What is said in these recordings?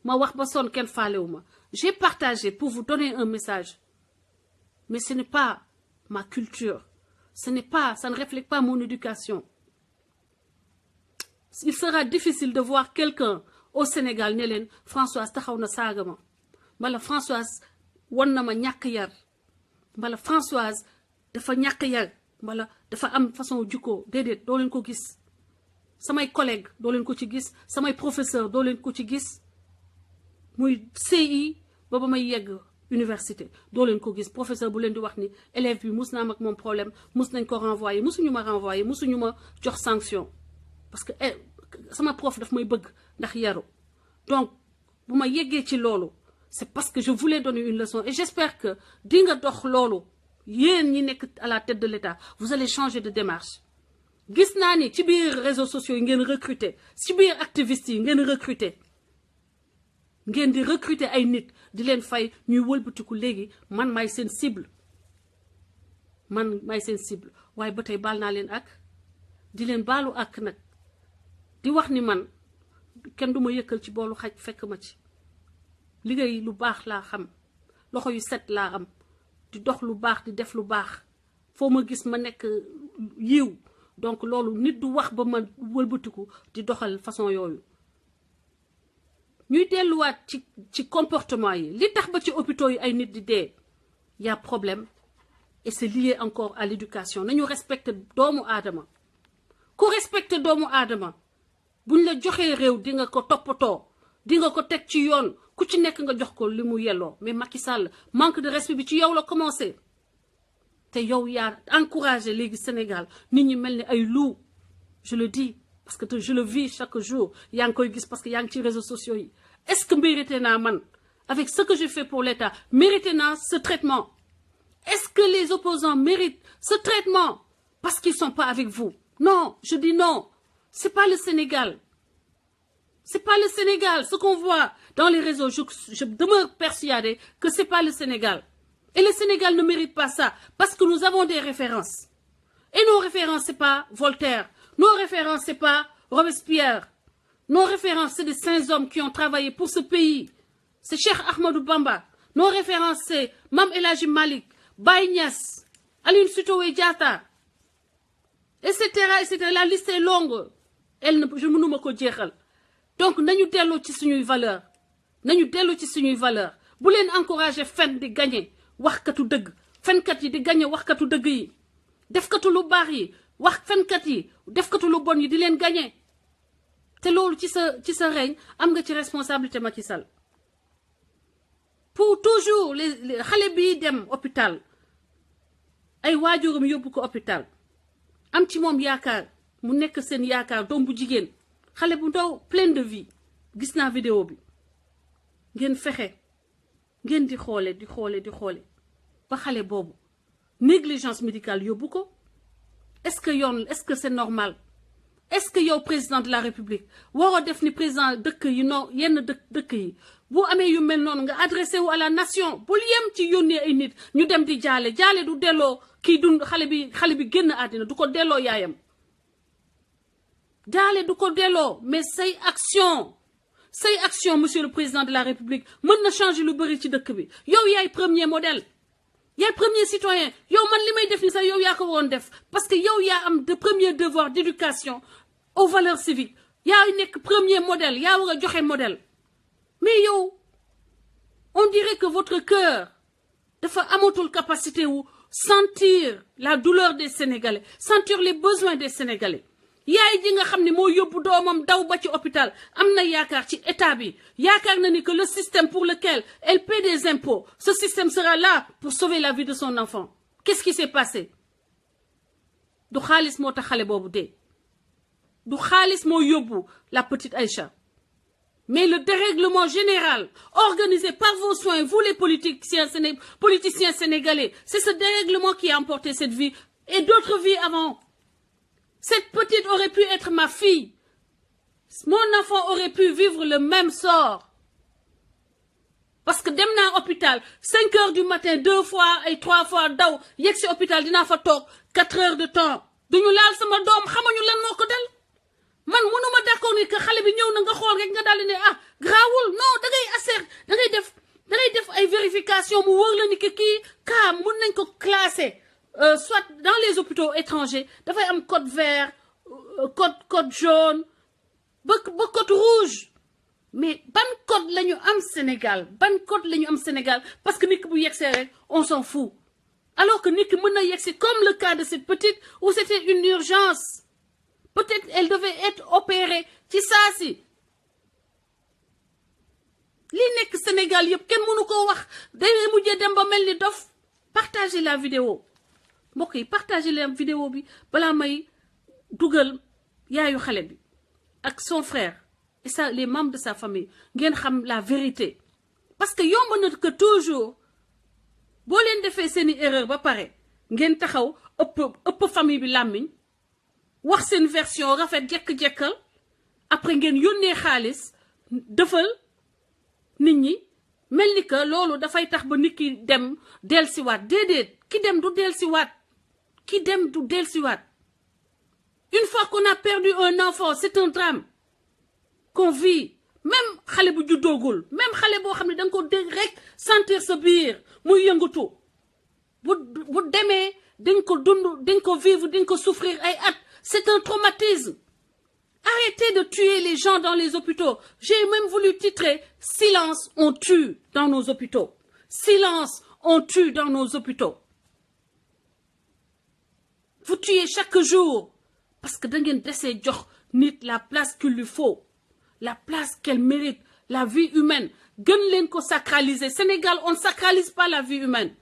ma wax ba sonn kenn faalewuma. J'ai partagé pour vous donner un message. Mais ce n'est pas ma culture. Ça ne reflète pas mon éducation. Il sera difficile de voir quelqu'un au Sénégal ne leen Françoise taxaw na saaga ma mbala Françoise won na ma ñàkk yar mbala Françoise dafa ñàkk yar mbala dafa am façon jukko déedéet doo leen ko gis. Samay collègue doo leen ko ci gis samay professeur doo leen ko ci gis muy CI ba may yegg université doo leen ko gis professeur bu leen di wax ni élève bi mus naa am ak moom problème mus nañ ko renvoyer musuñu ma renvoyer musuñu ma jox sanction parce que sama prof daf may bëgg ndax yaru. Donc bu ma yeggee ci loolu c'est parce que je voulais donner une leçon et j'espère que di nga dox loolu yéen ñi nekk à la tête de l'État vous allez changer de démarche. Gis naa ni ci biir réseaux sociaux yi ngeen recruter ci biir activistes yi ngeen recruter ngeen di recruter ay nit di leen fay ñuy wëlbatiku léegi man maay seen cible waaye ba tey baal naa leen ak di leen baalu ak nag di wax ni man kenn du ma yëkkal ci boolu xaj fekk ma ci liggéey lu baax laa xam loxo yu set laa am di dox lu baax di def lu baax foo ma gis ma nekk yiw donc loolu nit du wax ba ma wëlbatiku di doxal façon yooyu. ñuy delluwaat ci comportement yi li tax ba ci hôpitaux yi ay nit di dee y a problème et c'est lié encore à l'éducation nañu respecter doomu aadama ku respecter doomu aadama buñ la joxee réew di nga ko toppatoo di nga ko teg ci yoon ku ci nekk nga jox ko li mu yelloo mais Macky Sall manque de respect bi ci yow la commencé te yow yaa encouragé léegi Sénégal nit ñi mel ni ay loup je le dis parce que je le vis chaque jour yaa ngi koy gis parce que yaa ngi ci réseaux sociaux yi. Est-ce que mérité naa man avec ce que je fais pour l'État mérité naa ce traitement? Est-ce que les opposants méritent ce traitement parce qu'ils sont pas avec vous? Non, je dis non. C'est pas le Sénégal. C'est pas le Sénégal. Ce qu'on voit dans les réseaux, je demeure persuadée que c'est pas le Sénégal. Et le Sénégal ne mérite pas ça parce que nous avons des références. Et nos références, c'est pas Voltaire. Nos références, c'est pas Robespierre. Nos références, c'est des saints hommes qui ont travaillé pour ce pays. C'est Cheikh Ahmadou Bamba. Nos références, c'est Mame El Hadji Malick, Baye Niass, Aline Sitoé Diatta, etc., etc. La liste est longue. Je ne mënuma ko jeexal. Donc, nañu delloo ci suñuy valeur. Nañu delloo ci suñuy valeur. Bu leen encourager fen di gagner waxkatu dëgg. Fenkat yi di gagner waxkatu dëgg yi. Defkatu lu baax yi. Wax fenkat yi. Defkatu lu bon yi di leen gagner. te loolu ci sa règne am nga ci responsabilité Macky Sall pour toujours les xale bi dem hôpital ay waajuram yóbbu ko hôpital am ci moom yaakaar mu nekk seen yaakaar doom bu jigéen xale bu ndaw plein de vie gis naa vidéo bi ngeen fexe ngeen di xoole ba xale boobu négligence médicale yóbbu ko est-ce que c'est normal? Est-ce que yow président de la République waroo def ni président dëkk yi non yenn dëkk yi bu amee yu mel noonu nga adressé wu à la nation bul yem ci yónnee ay nit ñu dem di jaale du delloo kii dund xale bi génn àddina du ko delloo yaayam jaale du ko delloo mais say action monsieur le président de la République mën na changer lu bëri ci dëkk bi yow yaay premier modèle yaay premier citoyen yow man li may def ni sax yow yaa ko woon def parce que yow yaa am de premier devoir d'éducation aux valeurs civiques yaa nekk premier modèle yaa war a joxe modèle mais yow on dirait que votre cœur dafa amatul capacité wu sentir la douleur des Sénégalais sentir les besoins des Sénégalais yaay ji nga xam ne moo yóbbu doomam daw ba ci hôpital am na yaakaar ci état bi yaakaar na ni que le système pour lequel elle paie des impôts ce système sera là pour sauver la vie de son enfant qu'est-ce qui s'est passé du xaalis moo tax xale boobu dee du xaalis moo yóbbu la petite Aïcha mais le dérèglement général organisé par vos soins vous les politiciens sénégalais c'est ce dérèglement qui a emporté cette vie et d'autres vies avant. Cette petite aurait pu être ma fille. Mon enfant aurait pu vivre le même sort. Parce que dem naa hôpital 5 heures du matin 2 fois et 3 fois daw yegg si hôpital dinaa fa toog 4 heures de temps duñu laal sama doom xamuñu lan moo ko dal man mënuma d'accord ni que xale bi ñëw na nga xool rek nga daal di ne ah grawul non da ngay qualification mu wóor la ni que kii cas mun nañ ko classer soit dans les hôpitaux étrangers dafay am code vert code jaune ba code rouge mais ban code la ñu am Sénégal ban code la ñu am Sénégal parce que nit ki bu yegsee rek on s'en fout alors que nit ki mën na yegsi comme le cas de cette petite où c'était une urgence peut-être elle devait être opérée ci saa si li nekk Sénégal yëpp kenn mënu ko wax day mujjee dem ba mel ni dof partagez la vidéo mbokk yi partagez la vidéo bi balaa may dugal yaayu xale bi ak son frère et ça les membres de sa famille ngeen xam la vérité parce que yomb na que toujours boo leen defee seeni erreur ba pare ngeen taxaw ëpp famille bi làmmiñ wax seen version rafet jekk-jekkal après ngeen yónnee xaalis defal nit ñi mel ni que loolu dafay tax ba nit ki dem dellusiwaat déedéet ki dem du dellusiwaat une fois qu'on a perdu un enfant c'est un drame qu'on vit même xale bu juddoogul même xale boo xam ne da nga ko dégg rek sentir sa biir muy yëngatu bu demee dañ ko dund dañ ko vivre dañ ko souffrir ay at c'est un traumatisme. Arrêtez de tuer les gens dans les hôpitaux. J'ai même voulu titrer « Silence, on tue dans nos hôpitaux ». Silence, on tue dans nos hôpitaux. Vous tuez chaque jour parce que da ngeen desee jox nit la place qu'il lui faut, la place qu'elle mérite, la vie humaine. Gën leen ko sacraliser. Sénégal, on ne sacralise pas la vie humaine.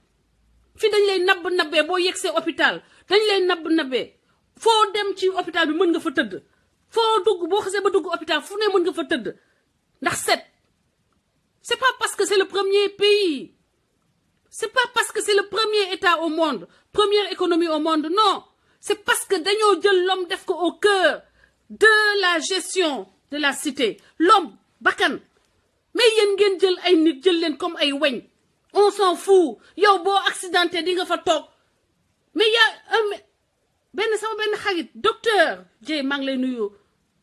Fi dañ lay nabbee boo yegsee hôpital dañ lay nabbee foo dem ci hôpital bi mën nga fa tëdd. foo dugg boo xasee ba dugg hôpital fu ne mën nga fa tëdd ndax c'est pas parce que c'est le premier pays c'est pas parce que c'est le premier état au monde première économie au monde non c'est parce que dañoo jël l'homme def ko au cœur de la gestion de la cité l'homme bakkan mais yéen ngeen jël ay nit jël leen comme ay weñ on s'en fout yow boo accidenté di nga fa toog mais sama benn xarit docteur Dieye maa ngi lay nuyu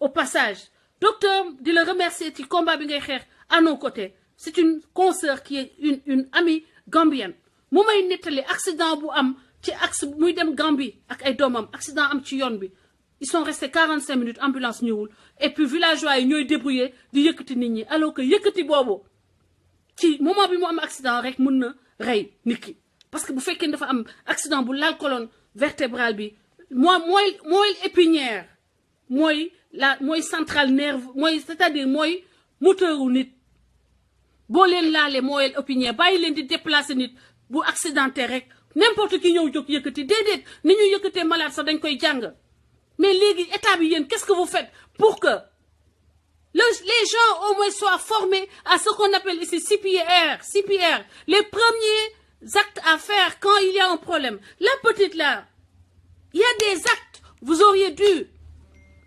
au passage docteur di la remercier ci combat bi ngay xeex à nos côtés c'est une consoeur qui est une amie gambienne mu may nettali accident bu am ci axe muy dem Gambie ak ay doomam accident am ci yoon bi ils sont restés 45 minutes ambulance ñëwul et puis villageois yi ñooy débrouiller di yëkkati nit ñi alors que yëkkati boobu ci moment bi mu am accident rek mën na rey nit ki parce que bu fekkee dafa am accident bu laal colonne vertébrale bi mooy épinière mooy centrale nerve mooy c'est-à-dire mooy moteur u nit boo leen laalee mooy épinière bàyyi leen di déplacer nit bu accidenté rek n'importe qui ñëw jóg yëkkati déedéet ni ñu yëkkatee malade sax dañ koy jàng mais léegi état bi yéen qu'est-ce que vous faites pour que les gens au moins soient formés à ce qu'on appelle ici CPR, les premiers actes à faire quand il y a un problème. La petite là, il y a des actes, vous auriez dû,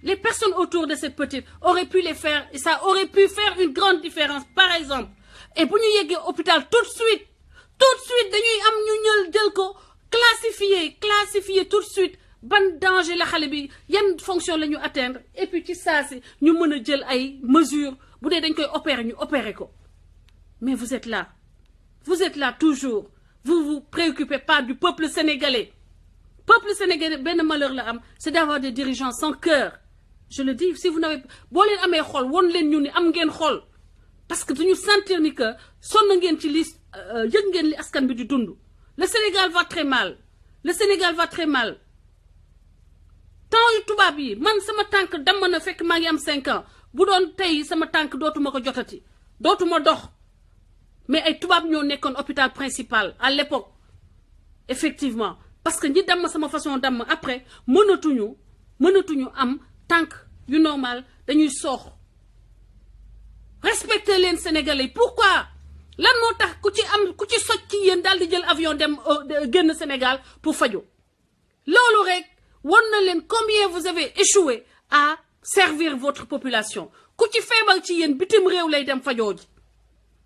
les personnes autour de cette petite auraient pu les faire, et ça aurait pu faire une grande différence, par exemple. Et pour nous y hôpital tout de suite, dañuy am ñu ñël jël ko classifier tout de suite ban danger la xale bi yan fonction la ñu atteindre et puis ci saa si ñu mën a jël ay mesures bu dee dañ koy opérer ñu opérer ko mais vous êtes là toujours vous vous préoccupez pas du peuple sénégalais benn malheur la am c'est d'avoir des dirigeants sans cœur je le dis si vous n'avez boo leen amee xol won leen ñu ni am ngeen xol parce que dañu sentir ni que sonn ngeen ci li yëg ngeen li askan bi di dund le Sénégal va très mal temps yu tubaab yi man sama tànk damm na fekk maa ngi am 5 ans bu doon tey sama tànk dootuma ko jotati dootuma dox mais ay tubaab ñoo nekkoon hôpital principal à l'époque effectivement parce que ñi damm sama façon damm après mënatuñu am tànk yu normal dañuy soox respecter leen Sénégalais pourquoi lan moo tax ku ci soj ci yéen daal di jël avion dem génn Sénégal pour faju loolu rek won na leen combien vous avez échoué à servir votre population ku ci feebar ci yéen bitim réew lay dem fajoo ji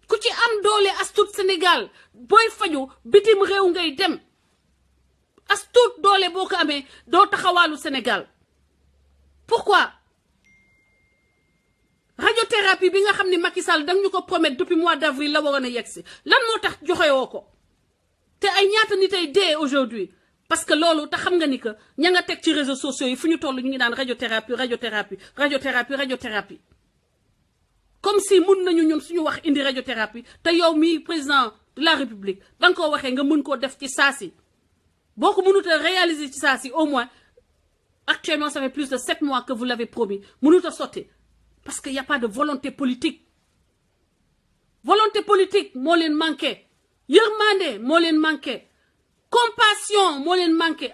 ku ci am doole as tuut Sénégal booy faju bitim réew ngay dem as tuut doole boo ko amee doo taxawaalu Sénégal pourquoi radiothérapie bi nga xam ne Macky Sall dang ñu ko promettre depuis mois d'avril la waroon a yegsi lan moo tax joxewoo ko te ay ñaata nit ay dee aujourd'hui parce que loolu te xam nga ni que ña nga teg ci réseaux sociaux yi fu ñu toll ñu ngi naan radiothérapie radiothérapie radiothérapie radiothérapie comme si mun nañu ñun suñu wax indi radiothérapie te yow mi président de la République ba nga koo waxee nga mën koo def ci saasi boo ko mënut a réaliser ci saasi au moins actuellement ça fait plus de 7 mois que vous l'avez promis mënut a sotti parce que y a pas de volonté politique moo leen manqué yërmande moo leen manqué compassion moo leen manqué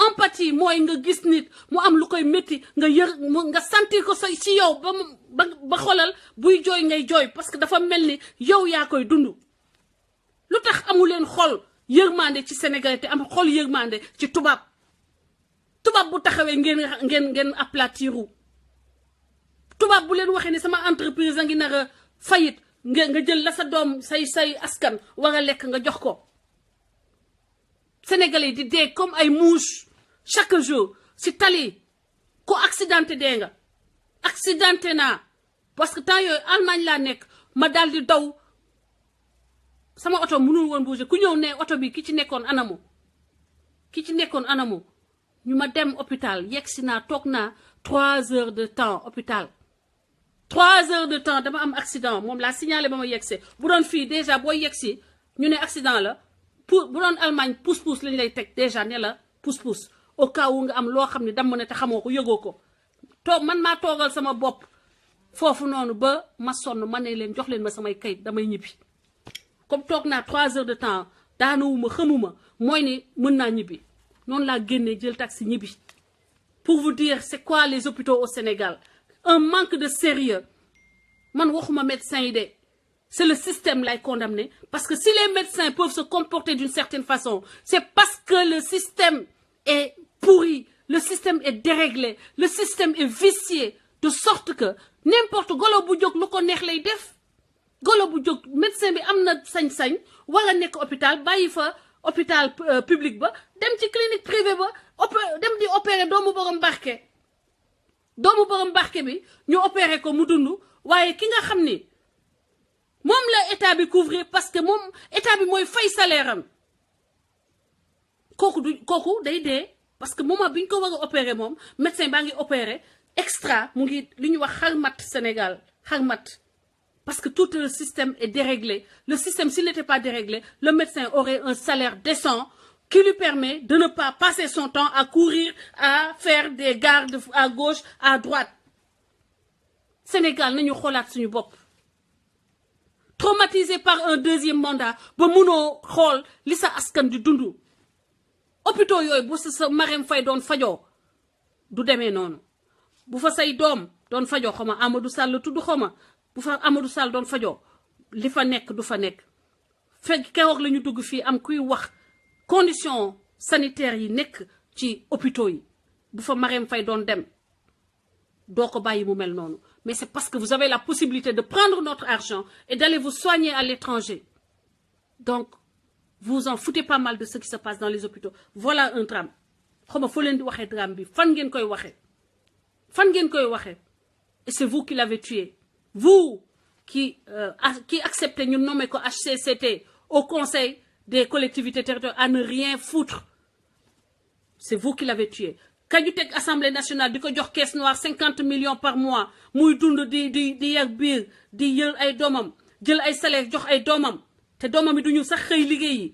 empathie mooy nga gis nit mu am lu koy métti nga sentir ko sa ci yow ba xolal buy jooy ngay jooy parce que dafa mel ni yow yaa koy dund lu tax amu leen xol yërmande ci Sénégal te am xol yërmande ci tubaab bu taxawee ngeen aplatiru tubaab bu leen waxee ni sama entreprise a ngi nar a fayit nga jël la sa doom say askan war a lekk nga jox ko Sénégalais di dee comme ay mouche chaque jour si tali ko accidenté dee nga accidenté naa parce que temps yooyu Allemagne laa nekk ma daal di daw sama oto mënul woon bouger ku ñëw ne oto bi ki ci nekkoon anamu ñu ma dem hôpital yegsi naa toog naa 3 heures de temps hôpital 3 heures de temps dama am accident moom laa signalé ba ma yegsee bu doon fii déjà booy yegsi ñu ne accident la bu doon Allemagne pousse-pousse lañ lay teg déjà ne la pousse-pousse au cas où nga am loo xam ne damm ne te xamoo ko yëgoo ko man maa toogal sama bopp foofu noonu ba ma sonn ma ne leen jox leen ma samay kayit damay ñibbi comme toog naa 3 heures de temps daanawuma xamuma mooy ni mën naa ñibbi noonu laa génnee jël taxi ñibbi pour vous dire c'est quoi les hôpitaux au Sénégal un manque de sérieux man waxuma médecin yi de c'est le système lay condamné parce que si les médecins peuvent se comporter d'une certaine façon c'est parce que le système est pourri le système est déréglé le système est vicié de sorte que n'importe golo bu jóg lu ko neex lay def golo bu jóg médecin bi am na sañ-sañ wala nekk hôpital bàyyi fa hôpital public ba dem ci clinique privée ba dem di opérer doomu borom barke bi ñu opérer ko mu dund waaye ki nga xam ni moom la état bi couvrir parce que moom état bi mooy fay salaire am kooku day dee parce que moment bi ñu ko war a opérer moom médecin baa ngi opérer extra mu ngi li ñuy wax xarmat Sénégal xarmat parce que tout le système est déréglé le système s'il n'était pas déréglé le médecin aurait un salaire décent qui lui permet de ne pas passer son temps à courir à faire des gardes à gauche à droite Sénégal nañu xoolaat suñu bopp traumatisé par un deuxième mandat ba munoo xool li sa askan di dund hôpitaux yooyu bu sa Marème Faye doon fajoo du demee noonu bu fa say doom doon fajoo xama Amadou Sall tudd xama bu fa Amadou Sall doon fajoo li fa nekk du fa nekk fekk keroog la ñu dugg fii am kuy wax conditions sanitaires yi nekk ci hôpitaux yi bu fa Marème Faye doon dem doo ko bàyyi mu mel noonu mais c'est parce que vous avez la possibilité de prendre notre argent et d'aller vous soigner à l'étranger donc vous en foutez pas mal de ce qui se passe dans les hôpitaux voilà un drame xawma foo leen di waxee drame bi fan ngeen koy waxee et c'est vous qui l'avez tué vous qui acceptez ñu nommer ko HCCT au conseil des collectivités territoriales à ne rien foutre c'est vous qui l'avez tué kañu teg assemblée nationale di ko jox caisse noire 50 millions par mois muy dund di yar biir di yël ay doomam jël ay salaire jox ay doomam te doomam yi duñu sax xëy liggéeyi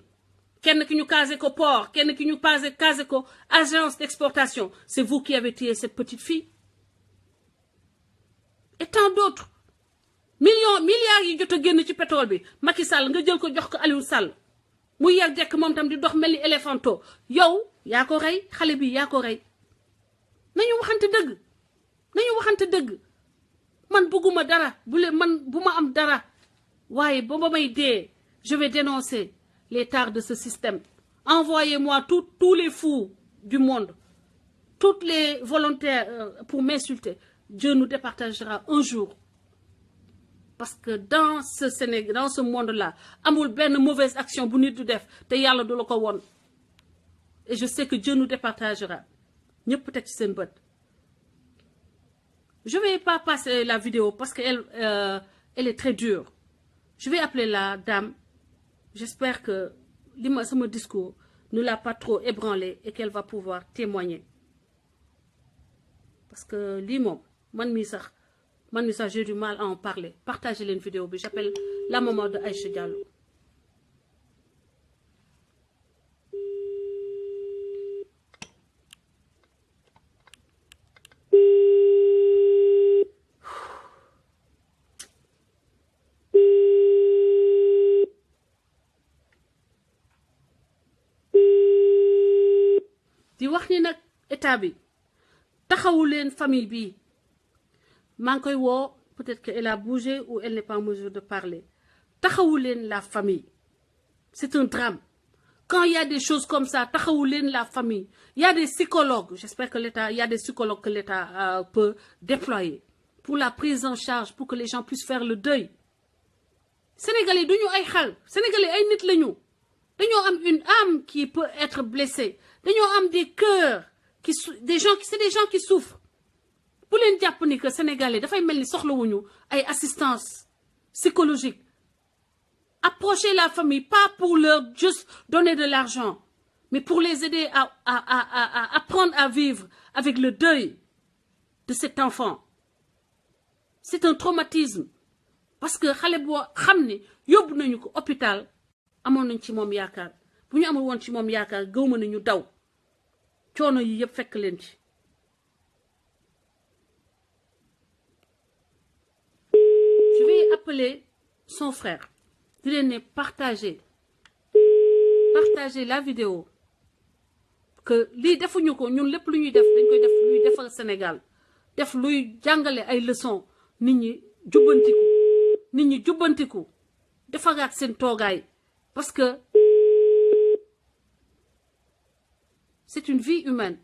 kenn ki ñu casé ko port kenn ki ñu casé ko agence d'exportation c'est vous qui avez tué cette petite fille et tant d'autres milliards yi jot a génn ci pétrole bi Macky Sall nga jël ko jox ko Aliou Sall muy yar jekk moom tam di dox mel ni éléphanto yow yaa ko rey xale bi yaa ko rey nañu waxante dëgg man bëgguma dara bu ma am dara waaye ba may dee je vais dénoncer les tares de ce système envoyez-moi tous les fous du monde toutes les volontaires pour m'insulter Dieu nous départagera un jour parce que dans ce Sénégal dans ce monde-là amul benn mauvaise action bu nit du def te yàlla du la ko won et je sais que Dieu nous départagera ñëpp teg ci seen bët Je vais pas passer la vidéo parce qu'elle elle est très dure. Je vais appeler la dame. J'espère que mon discours ne l'a pas trop ébranlé et qu'elle va pouvoir témoigner. Parce que l'imam, j'ai du mal à en parler. Partagez les vidéos. J'appelle la maman de Aïcha Diallo. di wax ni nag état bi taxawu leen famille bi maa ngi koy woo peut-être qu'elle a bougé ou elle n'est pas en mesure de parler taxawu leen la famille c'est un drame quand il y a des choses comme ça taxawu leen la famille il y a des psychologues j'espère que l'État il y a des psychologues que l'État peut déployer pour la prise en charge pour que les gens puissent faire le deuil Sénégalais duñu ay xal Sénégalais ay nit lañu dañoo am une âme qui peut être blessée dañoo am des cœurs c'est des gens qui souffrent bu leen jàpp ni que Sénégalais dafay mel ni soxlawuñu ay assistance psychologique approcher la famille pas pour leur juste donner de l'argent mais pour les aider à apprendre à vivre avec le deuil de cet enfant c'est un traumatisme parce que xale boo xam ni yóbbu nañu ko hôpital amoon nañ ci moom yaakaar bu ñu amul woon ci moom yaakaar gëwma nañu daw coono yi yëpp fekk leen ci je vais appeler son frère di leen ne partager la vidéo que lii defuñu ko ñun lépp lu ñuy def dañ koy def luy defal Sénégal def luy jàngale ay leçons nit ñi jubbantiku defaraat seen toogaay parce que c'est une vie humaine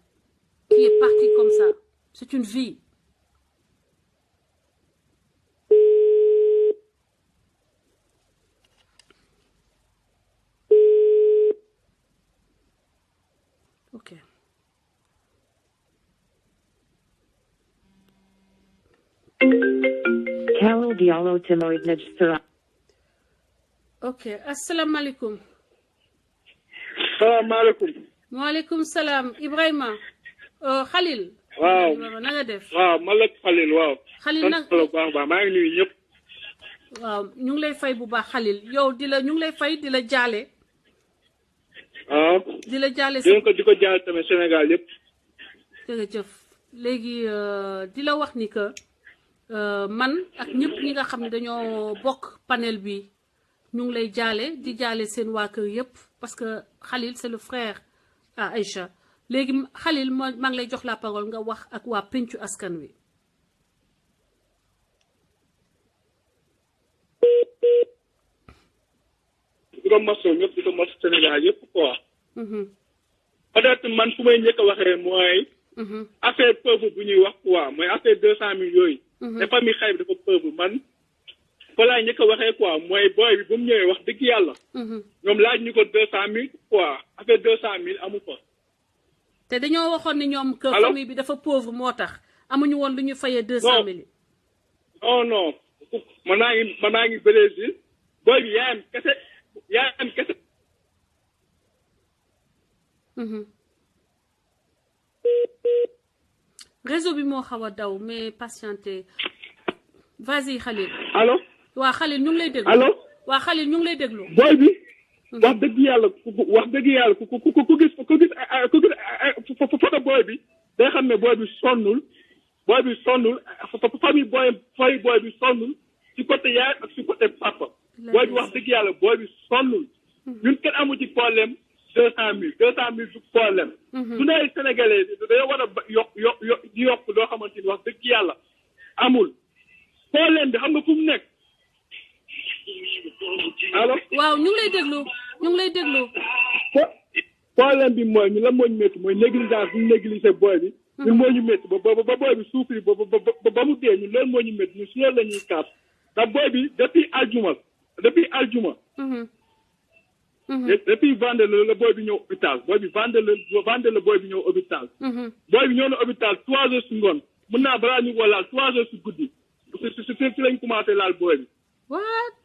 qui est partie comme ça c'est une vie ok Carol Diallo Timoid Najsura. ok asalaamaaleykum. salaamaaleykum. maaleykum salaam Ibrahima. Khalil. waaw na nga def. waaw man la Khalil waaw. Khalil nag sant la bu baax maa ngi nuyu ñëpp. waaw ñu ngi lay fay bu baax Khalil yow ñu ngi lay fay di la jaale. waaw. di la jaale di ko jaale tamit Sénégal yëpp. jërëjëf léegi di la wax ni que man ak ñëpp ñi nga xam ne dañoo bokk panel bi ñu ngi lay jaale di jaale seen waa kër yëpp parce que Khalil c'est le frère à Aïcha léegi Khalil maa ngi lay jox la parole nga wax ak waa pencu askan wi. di ko mosoo ñëpp di ko mos Sénégal yëpp quoi. peut-être man fu may njëkk a waxee mooy. affaire pauvre bu ñuy wax quoi mooy affaire 200 000 yooyu. te famille xay bi dafa pauvre man. fa laay njëkk a waxee quoi mooy booy bi bu mu ñëwee wax dëgg yàlla. ñoom laaj ñu ko 200 000 quoi affaire 200 000 amu ko. te dañoo waxoon ni ñoom que famille bi dafa pauvre moo tax amuñu woon lu ñu fayee 200 000. non man maa ngi Brésil booy bi yaayam kese. réseau bi moo xaw a daw mais patienté vas-y Khalil. allo. waa Khalil ñu ngi lay déglu. allo. waa Khalil ñu ngi lay déglu. booy bi. wax dëgg yàlla ku gis photo booy bi day xam ne booy bi sonnul famille booy bi sonnul ci côté yaay ak ci côté papa. booy bi wax dëgg yàlla booy bi sonnul. ñun kenn amu ci problème 200 000 du problème. su nee Sénégalais dañoo war a yokk loo xamante ni wax dëgg yàlla amul problème bi xam nga fu mu nekk. allo. waaw ñu ngi lay déglu. problème bi mooy ñu la moo ñu métti mooy négligence bu ñu négligé booy bi. ñun moo ñu métti ba booy bi souffrir ba mu dee ñun loolu moo ñu métti ñun si loolu la ñuy kaas ndax booy bi depuis aljuma. depuis vendredi la booy bi ñëw hôpital booy bi vendredi la booy bi ñëw hôpital. booy bi ñëw na hôpital 3 heures si ngoon mën naa balaa ñu ko laal 3 heures si guddi si lañ commencé laal booy bi. what.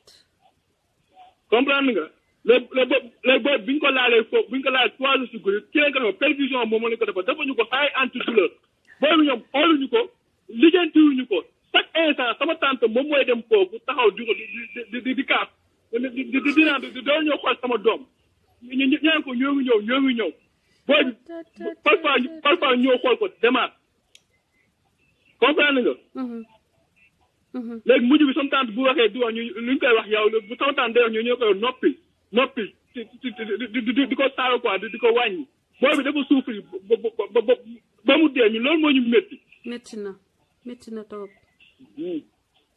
comprendre nga les booy bi ñu ko laalee foofu bi ñu ko laalee 3 heures si guddi ci lañ ko defee perfusion moom moo leen ko defal dafa ñu ko ay antidouleur booy bi ñoom xooluñu ko lijjantiwuñu ko chaque instant sama tante moom mooy dem foofu taxaw di kaas di naan doo ñëw xool sama doom ñu ñaan ko ñoo ngi ñëw booy bi parfois ñëw xool ko demaat comprendre nga. léegi mujj bi sama tante bu waxee di wax ñu luñ koy wax yow bu sama tante day wax ñoo koy noppi di ko saaga quoi di ko wàññi booy bi dafa souffrir ba mu dee ñu loolu moo ñu métti. métti na trop.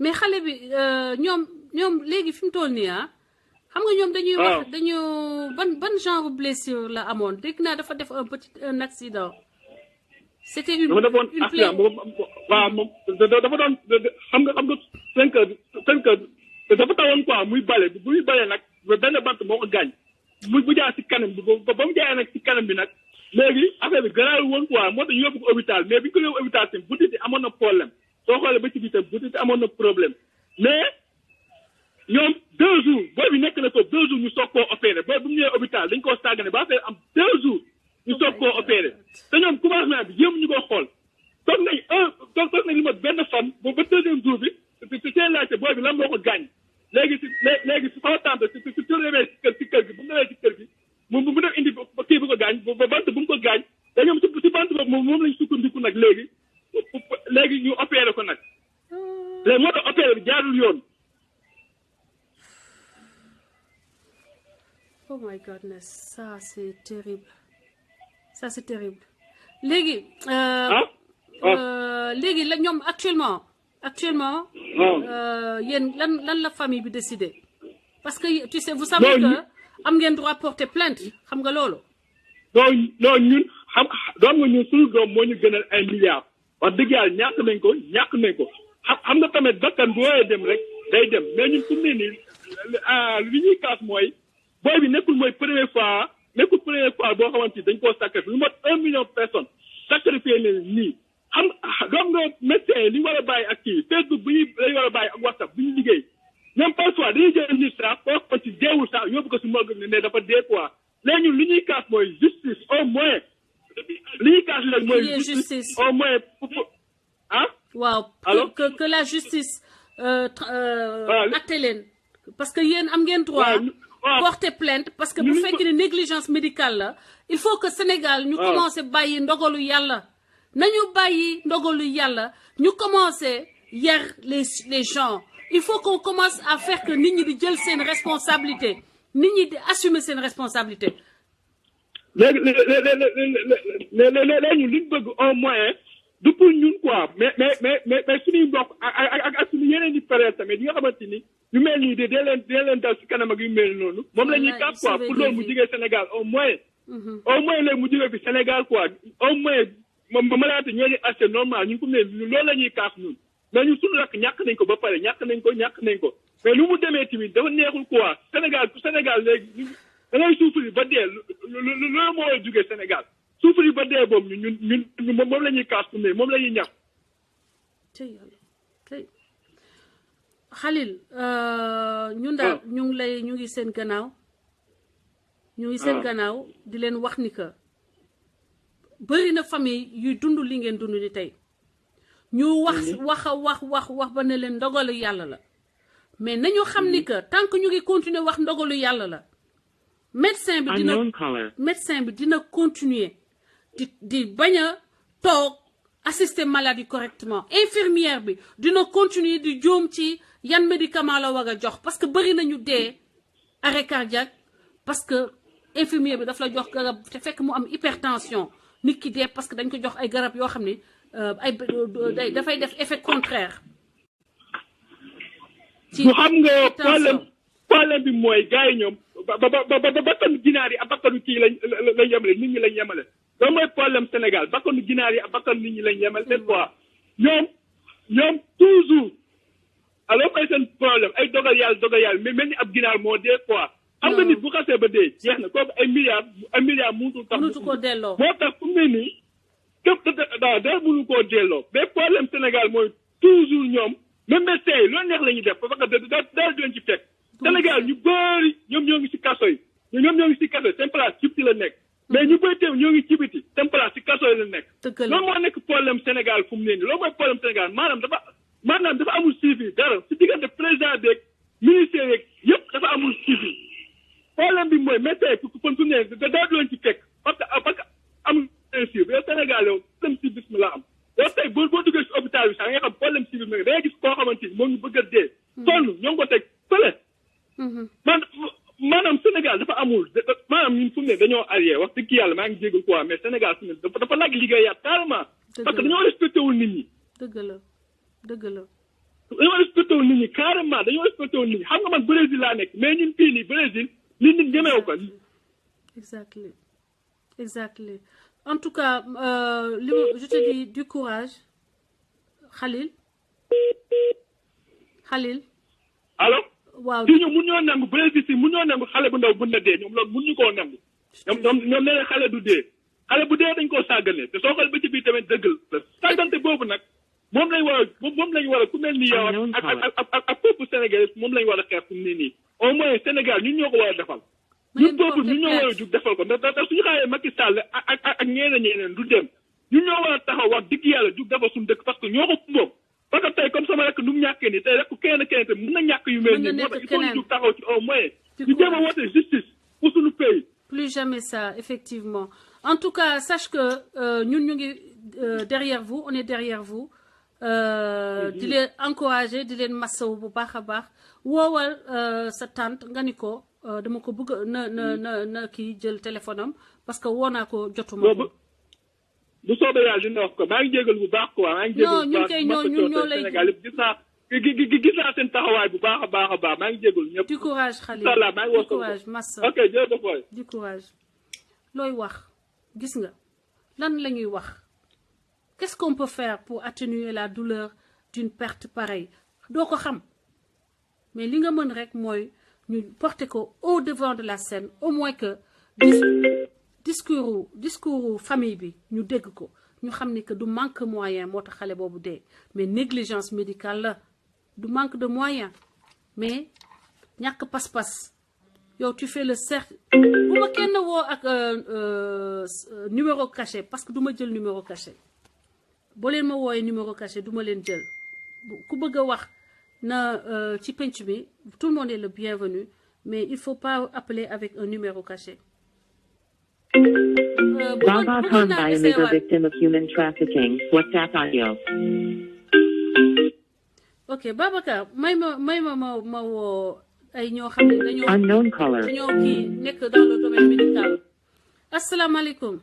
mais xale bi ñoom léegi fi mu toll nii xam nga ñoom dañuy wax ban genre blessure la amoon dégg naa dafa def un accident. c'était une accident waaw moom dafa doon xam nga 5 heures dafa tawoon quoi muy bale bu muy bale nag benn bant moo ko gaañ bu jaar si kanam bi ba mu jaayee nag si kanam bi nag léegi affaire bi garaawul woon quoi moo tax ñu yóbbu ko hôpital mais bi ñu ko yóbbu hôpital tamit butit yi amoon na problème soo xoolee ba ci biir tamit butit yi amoon na problème mais ñoom 2 jours booy bi nekk na ko 2 jours ñu soog koo opéré booy bu mu ñëwee hôpital dañ koo sàggane ba affaire am 2 jours ñu soog koo opéré te ñoom commencement bi yéem ñu ko xool toog nañ li ma benn fan ba 2e jour bi ci seen laajte booy bi lan moo ko gaañ léegi si sama tante si demee si kër gi bu mu demee si kër gi mu def indi kii bu ko gaañ ba bant bu mu ko gaañ te ñoom si bant boobu moom lañ sukkandiku nag léegi ñu opéré ko nag léegi moo tax opéré bi jaarul yoon. oh my goodness ça c'est terrible léegi. léegi la ñoom actuellement. yéen lan la famille bi décidé parce que tu sais vous savez que am ngeen droit porter plainte xam nga loolu. non ñun doom nga ñun suñu doom moo ñu gënal ay milliards wax dëgg yàlla ñàkk nañ ko xam nga tamit bakkan bu woowee dem rek day dem mais ñun fu mu ne nii li ñuy kaas mooy booy bi nekkul première fois boo xamante ni dañ koo sacrifié lu mot 1 million de personnes sacrifié leen nii. doom nga médecin yi li ñu war a bàyyi ak kii Facebook bu ñuy lañu war a bàyyi ak WhatsApp bu ñu liggéey même parfois dañuy jël nit sax ko ci deewul sax yóbbu ko si morgue ne dafa dee quoi léegi ñun li ñuy kaas mooy justice au moins li ñuy kaas nag mooy justice au moins waaw que la justice atte leen parce que yéen am ngeen droit porter plainte parce que bu fekkee ne négligence médicale la il faut que Sénégal ñu commencé bàyyi ndogalu yàlla nañu bàyyi ndogalu yàlla ñu commencé yar les gens il faut qu'on commence à faire que nit ñi di jël seen responsabilité nit ñi di assumer seen responsabilité. léegi li ñu bëgg au moins du pour ñun quoi mais suñuy mbokk ak suñu yeneen di période tamit yi nga xamante ni yu mel nii dee leen dal si kanam ak yu mel noonu. moom la ñuy kàpp quoi pour loolu mu jigee Sénégal au moins. léegi mu jigee fi Sénégal quoi au moins. ma laata ñoo di acheté normal ñu ngi ko ne loolu la ñuy kaas ñun mais ñun suñu rakk ñàkk nañ ko ba pare ñàkk nañ ko mais lu mu demee tamit dafa neexul quoi Sénégal léegi da ngay souffrir ba dee loolu moo war a jugee Sénégal souffrir ba dee boobu ñun moom la ñuy kaas ne moom la ñuy ñàkk. tey Khalil ñun daal ñu ngi seen gannaaw. ñu ngi seen gannaaw di leen wax ni que. bëri na famille yuy dund li ngeen dund ni tey ñu wax ba ne leen ndogalu yàlla la mais nañu xam ni que tant que ñu ngi continuer wax ndogalu yàlla la médecin bi dina continuer di bañ a toog assister malade yi correctement infirmière bi dina continuer di jóom ci yan médicament la war a jox parce que bëri nañu dee arrêt cardiaque parce que infirmière bi daf la jox garab te fekk mu am hypertension nit ki dee parce que dañ ko jox ay garab yoo xam ne dafay def effet contraire. ci xam nga problème bi mooy gars yi ñoom ba bakkanu ginaar yi ak bakkanu kii lañ yemale nit ñi lañ yemale loolu mooy problème Sénégal bakkanu ginaar yi ak bakkanu nit ñi lañ yemale c'est quoi ñoom toujours alors mooy seen problème ay dogal yàlla mais mel ni ab ginaar moo dee quoi. xam nga nit bu xasee ba dee jeex na kooku ay milliards mënutu ko delloo moo tax fu mu ne nii dara mënu koo delloo mais problème Sénégal mooy toujours ñoom même médecins yi loolu neex la ñuy def parce que dara du leen ci fekk Sénégal ñu bëri ñoom ñoo ngi si kaso yi ñoom ñoo ngi si kaso yi seen place ci la nekk mais ñu bëri teew ñoo ngi ci biti seen place si kaso yi la nekk loolu moo nekk problème Sénégal fu mu ne nii loolu mooy problème Sénégal maanaam dafa amul suivi dara si diggante président beeg ministère yeeg yëpp dafa amul suivi problème bi mooy médecins yi pour fu mu ne dara du leen ci fekk parce que am suivi yow Sénégal yow problème civisme la am yow tey boo duggee si hôpital bi sax nga xam problème civisme da ngay gis koo xamante ni moo ngi bëgg a dee sonn ñoo ngi ko teg fële maanaam Sénégal dafa amul maanaam ñun fu mu ne dañoo arrière wax dëgg yàlla maa ngi jégal quoi mais Sénégal fu mu ne dafa nag liggéeyaat carrément parce que dañoo respecté wul nit ñi dëgg la dañoo respecté wul nit ñi carrément dañoo respecté wul nit ñi xam nga man Brésil laa nekk mais ñun fii nii Brésil li nit ñemeewu ko exactly en tout cas je te dis du courage Khalil allo waaw fii ñu mun ñoo nangu Brésil si mun ñoo nangu xale bu ndaw bu na dee ñoom loolu mun ñu koo nangu ñoom nee xale du dee xale bu dee dañ koo sàggane te soo xool ba ci biir tamit dëgg la sàggante boobu nag moom lañ war a ku mel ni yow ak peuple sénégalais moom lañ war a xeex fu mu ne nii au moins Sénégal ñun ñoo ko war a defal ñun peuple ñun ñoo war a jug defal ko ndax suñu xaaree Macky Sall ak ñeneen du dem ñun ñoo war a taxaw wax dëgg yàlla jug defal suñu dëkk parce que ñoo ko moom parce que tey comme sama rek nu mu ñàkkee nii tey rek kenn te mën na ñàkk yu mel nii moo tax il faut ñu jug taxaw ci au moins ñu jéem a woote justice pour suñu pays. Plus jamais ça effectivement en tout cas sache que ñun ñu ngi derrière vous on est derrière vous di leen encourager di leen massaw bu baax a baax woowal sa tante nga ni ko dama ko bëgg na kii jël téléphone am parce que woo naa ko jotuma ko. bu soobee yàlla dina wax ko maa ngi jégal bu baax quoi maa ngi jégal bu baax ñoo lay Sénégal yëpp gis naa seen taxawaay bu baax a baax maa ngi jégal ñëpp. du courage Khalil inshallah maa ngi woo du courage massa ok jërëjëf waay du courage looy wax gis nga lan la ñuy wax qu'est-ce qu'on peut faire pour atténuer la douleur d'une perte pareille doo ko xam mais li nga mën rek mooy ñu porter ko au devant de la scène au moins que discours famille bi ñu dégg ko ñu xam ni que du manque moyen moo tax xale boobu dee mais négligence médicale la du manque de moyen mais ñàkk pas-pas yow tu fais le cercle bu ma kenn woo ak numéro caché parce que du ma jël numéro caché boo leen ma wooyee numéro caché du ma leen jël ku bëgg a wax na ci penc bi tout le monde est le bienvenu mais il faut pas appeler avec un numéro caché. Baba Khanbai is a victim of human trafficking. WhatsApp audio. Ok, Babacar, may ma woo ay ñoo xam ne dañoo. Unknown caller. dañoo kii nekk dans le domaine médical. asalaamaaleykum.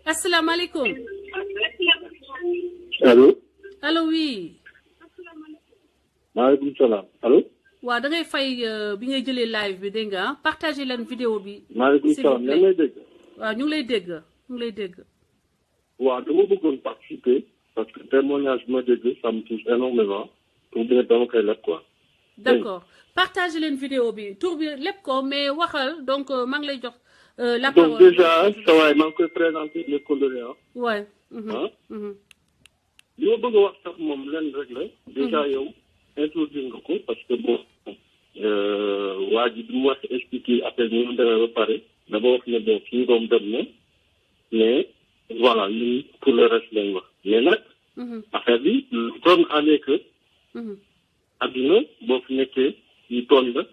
asalaamaaleykum. allo. allo oui. maaleykum salaam allo. waaw da ngay fay bi ngay jëlee live bi dégg nga ah partagé leen vidéo bi. maaleykum salaam ñu ngi lay dégg. waaw ñu ngi lay dégg. waaw dama bëggoon participer parce que témoignage bi ma dégg ça me touche énormément pour dire dama koy leb quoi. d'accord partagé leen vidéo bi tur bi lépp ko mais waxal donc maa ngi lay jox. la donc parole déjà sa waay maa ngi koy présenter les condoléances. waay. li ma bëgg a wax sax moom lenn rek la. déjà yow introduire nga ko parce que bon waa ji bi mu wax expliquer après ñu mu demee ba pare dama wax ne bon suñu doom dem na mais voilà ñun pour le reste lañ wax mais nag. affaire bi comme année que. adduna boo fi nekkee ñu toll la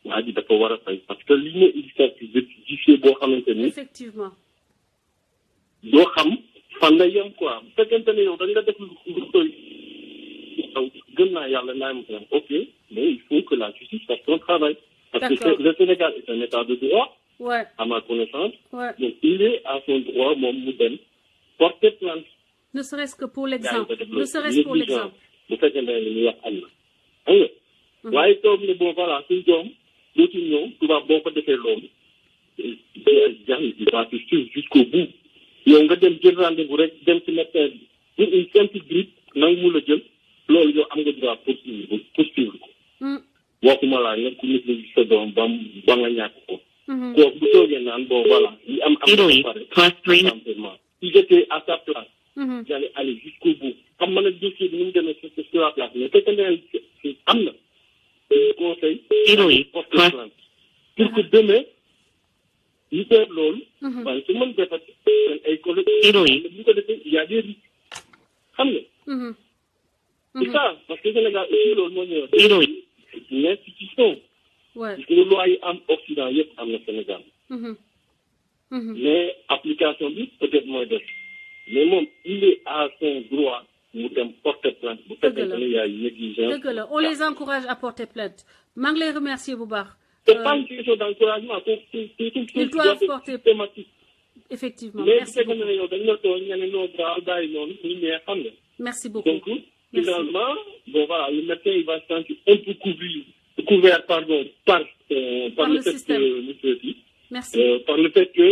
waa ji dafa war a fay parce que li ñu justifié boo xamante ni. effectivement. doo xam fan la yem quoi bu fekkente ne yow dañ la def lu koy gëm naa yàlla naa ma ko ok mais il faut que la justice fasse son travail. parce que le Sénégal est un état de droit. ouais. à ma connaissance. ouais. donc il est à son droit moom mu dem porter plainte. ne serait-ce que pour l'exemple ne serait-ce pour l'exemple. bu fekkente ne li ñuy wax am na. xam nga. waaye toog ne bon voilà suñ doom dootul ñëw tubaab boo ko defee loolu. il va te suivre jusqu'au bout. yow nga dem jël rendez-vous rek dem ci médecin bi pour une simple grippe nangu mu la jël loolu yow am nga droit poursuivre ko. waxuma laa nga ku nit la sa doom ba nga ñàkk ko. kooku bu toogee naan bon voilà li am Italy, plus 3. simplement si j'étais à sa place j'allais aller jusqu'au bout xam nga nag dossier bi ni mu demee c'est sur la place mais fekk na am na dañu conseil Italy, porter plus plainte pour que demain ñu seet loolu waaye su mën defati seen ay collègues Italy, bu ñu ko defee il y a des risques xam nga c'est ça parce que Sénégal aussi loolu moo ñëw Italy, c'est une institution Ouais. parce que loi yi am Occident yëpp am na Sénégal mais application bi peut-être mooy def mais moom il est à son droit mu dem porter plainte bu fekkee ne y a une négligence. dëgg la on les encourage à porter plainte maa ngi lay remercier bu baax. c'est pas une question d'encouragement c'est ils doivent porter systématique. effectivement mais bu merci fekkee beaucoup ne yow dañ la tooñ nga ne noo daal bàyyi noonu ñu ñëwee xam nga. merci beaucoup donc finalement bon voilà le médecin il va se sentir un peu couvert pardon par le fait système. que merci par le fait que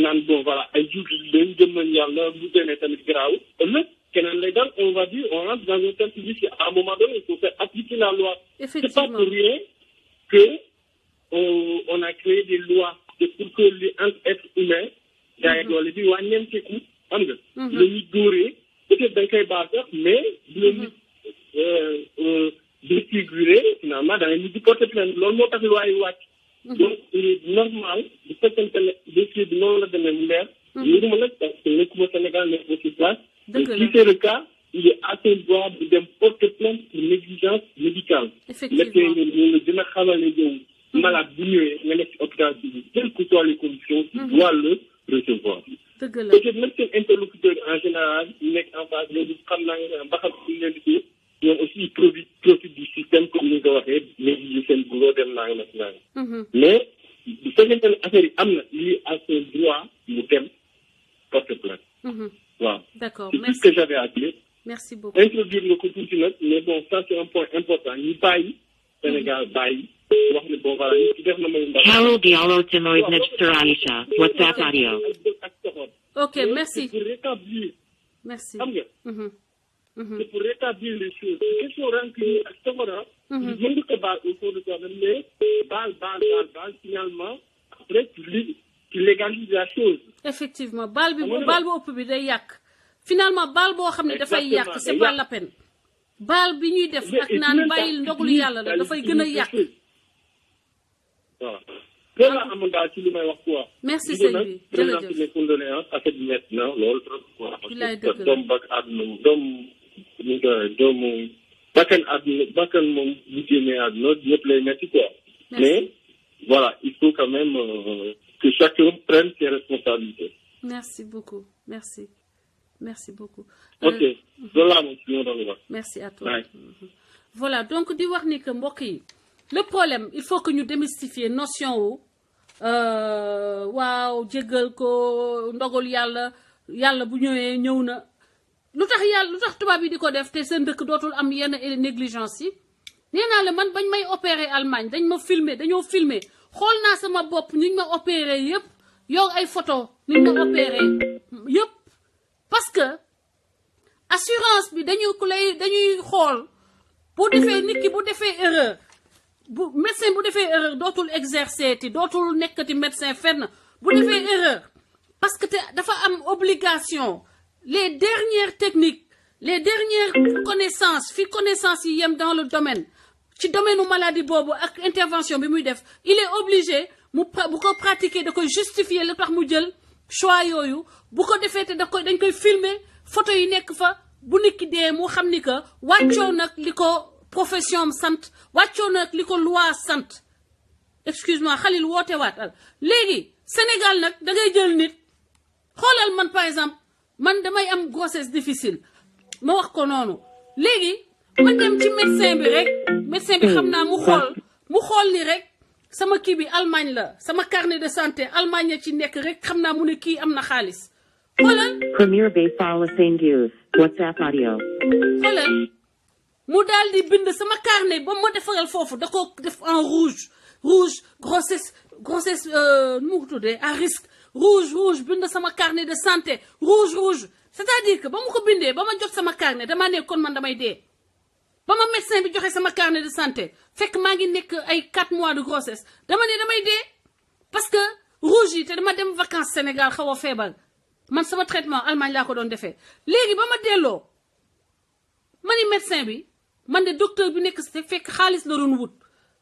naan bon voilà ay jullit lañ gëm nañ yàlla bu demee tamit garaaw ëllëg keneen lay dal on va dire on rentre dans un tel public à un moment donné il faut faire appliquer la loi. C'est pas effectivement pour rien que on a créé des lois c'est pour que les êtres humains daa doole bi wàññeenteeku xam nga la ñuy dóoree peut-être dañ koy baal sax mais du la ñu défigurer finalement da ngay ñu di porter plainte loolu moo tax loi yi wàcc. donc il est normal bu fekkente ne dossier bi noonu la demee mu leer. ñu ma nag parce que nekkuma Sénégal nekk aussi place. dëgg la si c'est le cas il est à son droit de dem porter plainte pour négligence médicale. effectivement ñu la dina xamale yow malade bu ñëwee nga nekk ci hôpital bi quelles que soient les conditions. tu dois le recevoir. dëgg la peut-être même seen interlocuteur en général ñu nekk en face loolu xam naa ba xam suñu leen di ñoom aussi ils profitent du système comme ni nga ko waxee léegi seen boulot dem naa nga mais bu fekkente ne affaire yi am na lii à son droit mu dem porter plainte. waaw d'accord c'est tout merci ce que j'avais à dire. merci beaucoup introduire nga ko tuuti nag mais bon ça c'est un point important ñu bàyyi Sénégal bàyyi wax ne bon voilà ñu ci def na may ndax. Carol Diallo Tinoid Nibster Aisha, WhatsApp audio. ak soxor. ok Mais merci c'est pour rétablir merci xam nga. c'est pour rétablir les choses question rancune ak soxora. mën nga ko baal au fond de toi mais baal finalement après tu légalises la chose. effectivement baal bu ëpp bi day yàq finalement baal boo xam ne dafay yàq c'est pas la peine baal bi ñuy def ak naan bàyyil ndogalu yàlla la dafay gën a yàq. waaw loolu laa amoon daal ci li may wax quoi. merci sëñ bi jërëjëf les condoléances affaire bi métti na loolu trop quoi. bilaay parce dëgg que la doom bak àdduna doomu bakkan moom bu génnee àdduna ñëpp lay métti quoi. mais voilà il faut quand même que chacun prenne ses responsabilités. merci beaucoup merci beaucoup. ok loolu laa moom si ñoo doon wax. merci à toi. voilà donc di wax ni que mbokk yi le problème il faut que ñu démystifier notion wu waaw jéggal ko ndogal yàlla bu ñëwee ñëw na lu tax tubaab yi di ko def te seen dëkk dootul am yenn négligence yi nee naa la man bañ may opérer Allemagne dañoo filmer xool naa sama bopp ñu ma opérer yëpp yow ay photo ñu ma opérer yëpp parce que assurance bi dañuy xool bu defee nit ki bu defee erreur bu médecin bu defee erreur dootul exercer ti dootul nekkati médecin fenn bu defee erreur parce que dafa am obligation les dernières techniques les dernières connaissances yi yem dans le domaine ci domaine u maladie boobu ak intervention bi muy def il est obligé bu ko pratiquer da koy justifier lu tax mu jël choix yooyu bu ko defee te dañ koy filmer photo yi nekk fa bu nit ki dee mu xam ni que wàccoo nag li ko profession am sant wàccoo nag li ko loi sant excuse-moi Khalil woote waatal léegi Sénégal nag da ngay jël nit xoolal man par exemple man damay am grossesse difficile ma wax ko noonu léegi ma dem ci médecin bi xam naa mu xool ni rek sama kii bi Allemagne la sama carnet de santé Allemagne la ci nekk rek xam naa mu ne kii am na xaalis xoolal Premier Bayfala St. Hughes, WhatsApp audio. xoolal mu daal di bind sama carnet ba ma defaral foofu da ko def en rouge grossesse nu mu tuddee à risque rouge bind sama carnet de santé rouge c'est-à-dire que ba mu ko bindee ba ma jot sama carnet damaa ne kon man damay dee ba ma médecin bi joxe sama carnet de santé fekk maa ngi nekk ay 4 mois de grossesse dama ne damay dee parce que rouge yi te dama dem vacances Sénégal xaw a feebar man sama traitement Allemagne laa ko doon defee léegi ba ma delloo ma ni médecin bi man de docteur bi nekk si fekk xaalis la doon wut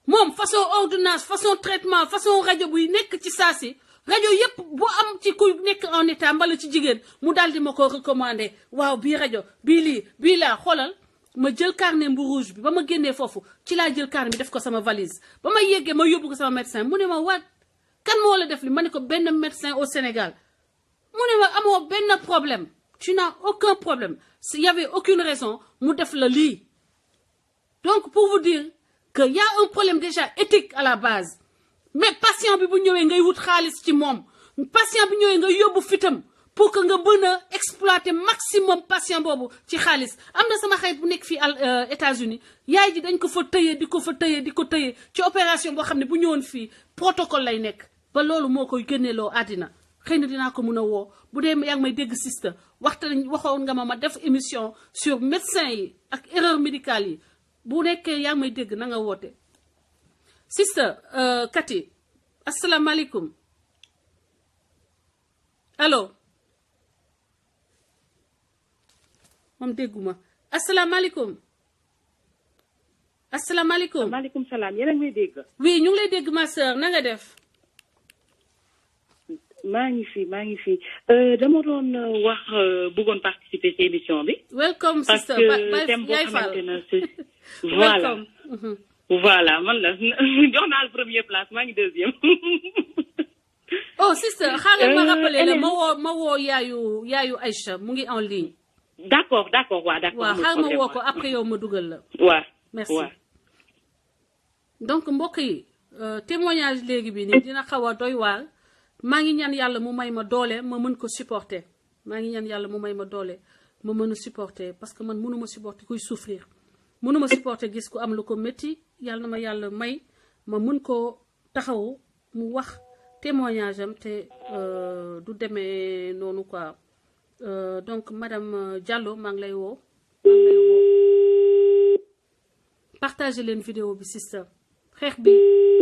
moom façon ordonnance façon traitement façon rajo buy nekk ci saa si rajo yépp bu am ci kuy nekk en état mbala ci jigéen mu daal di ma ko recommandé waaw bii rajo bii lii bii laa xoolal ma jël carnet bu rouge bi ba ma génnee foofu ci laa jël carnet bi def ko sama valise ba ma yeggee ma yóbbu ko sama médecin mu ne ma waat kan moo la def li ma ne ko benn médecin au Sénégal mu ne ma amoo benn problème tu n'as aucun problème il y avait aucune raison mu def la lii donc pour vous dire que y a un problème déjà éthique à la base mais patient bi bu ñëwee ngay wut xaalis ci moom patient bi ñëwee nga yóbbu fitam pour que nga mën a exploiter maximum patient boobu ci xaalis am na sama xarit bu nekk fii États-Unis yaay ji dañ ko fa tëye di ko fa tëye di ko tëye ci opération boo xam ne bu ñëwoon fii protocole lay nekk ba loolu moo koy génneeloo àddina xëy na dinaa ko mën a woo bu dee yaa ngi may dégg sister waxoon nga ma def émission sur médecin yi ak erreur médicale yi bu nekkee yaa ngi may dégg na nga woote sister Kati asalaamaaleykum allo moom dégguma asalaamaaleykum asalaamaaleykum. maaleykum salaam yéen a ngi may dégg. oui ñu ngi lay dégg ma sœur na nga def. maa ngi fi dama doon wax bëggoon participer ci émission bi. welcome sister parce que thème boo xamante ne voilà. voilà man la jox naa la première place maa ngi deuxième. oh sister xaaral ma rappeler la ma woo yaayu Aïcha mu ngi en ligne. d'accord waaw d'accord. waaw xaaral ma woo ko après yow ma dugal la. waaw merci donc mbokk yi témoignage léegi bi nii dina xaw a doy waar maa ngi ñaan yàlla mu may ma doole ma mën ko supporter maa ngi ñaan yàlla mu may ma doole ma mën a supporter parce que man mënuma supporter kuy souffrir mënuma supporter gis ku am lu ko métti yàlla na ma yàlla may ma mën ko taxawu mu wax témoignage am te du demee noonu quoi donc madame Diallo maa ngi lay woo partagez leen vidéo bi sister xeex bi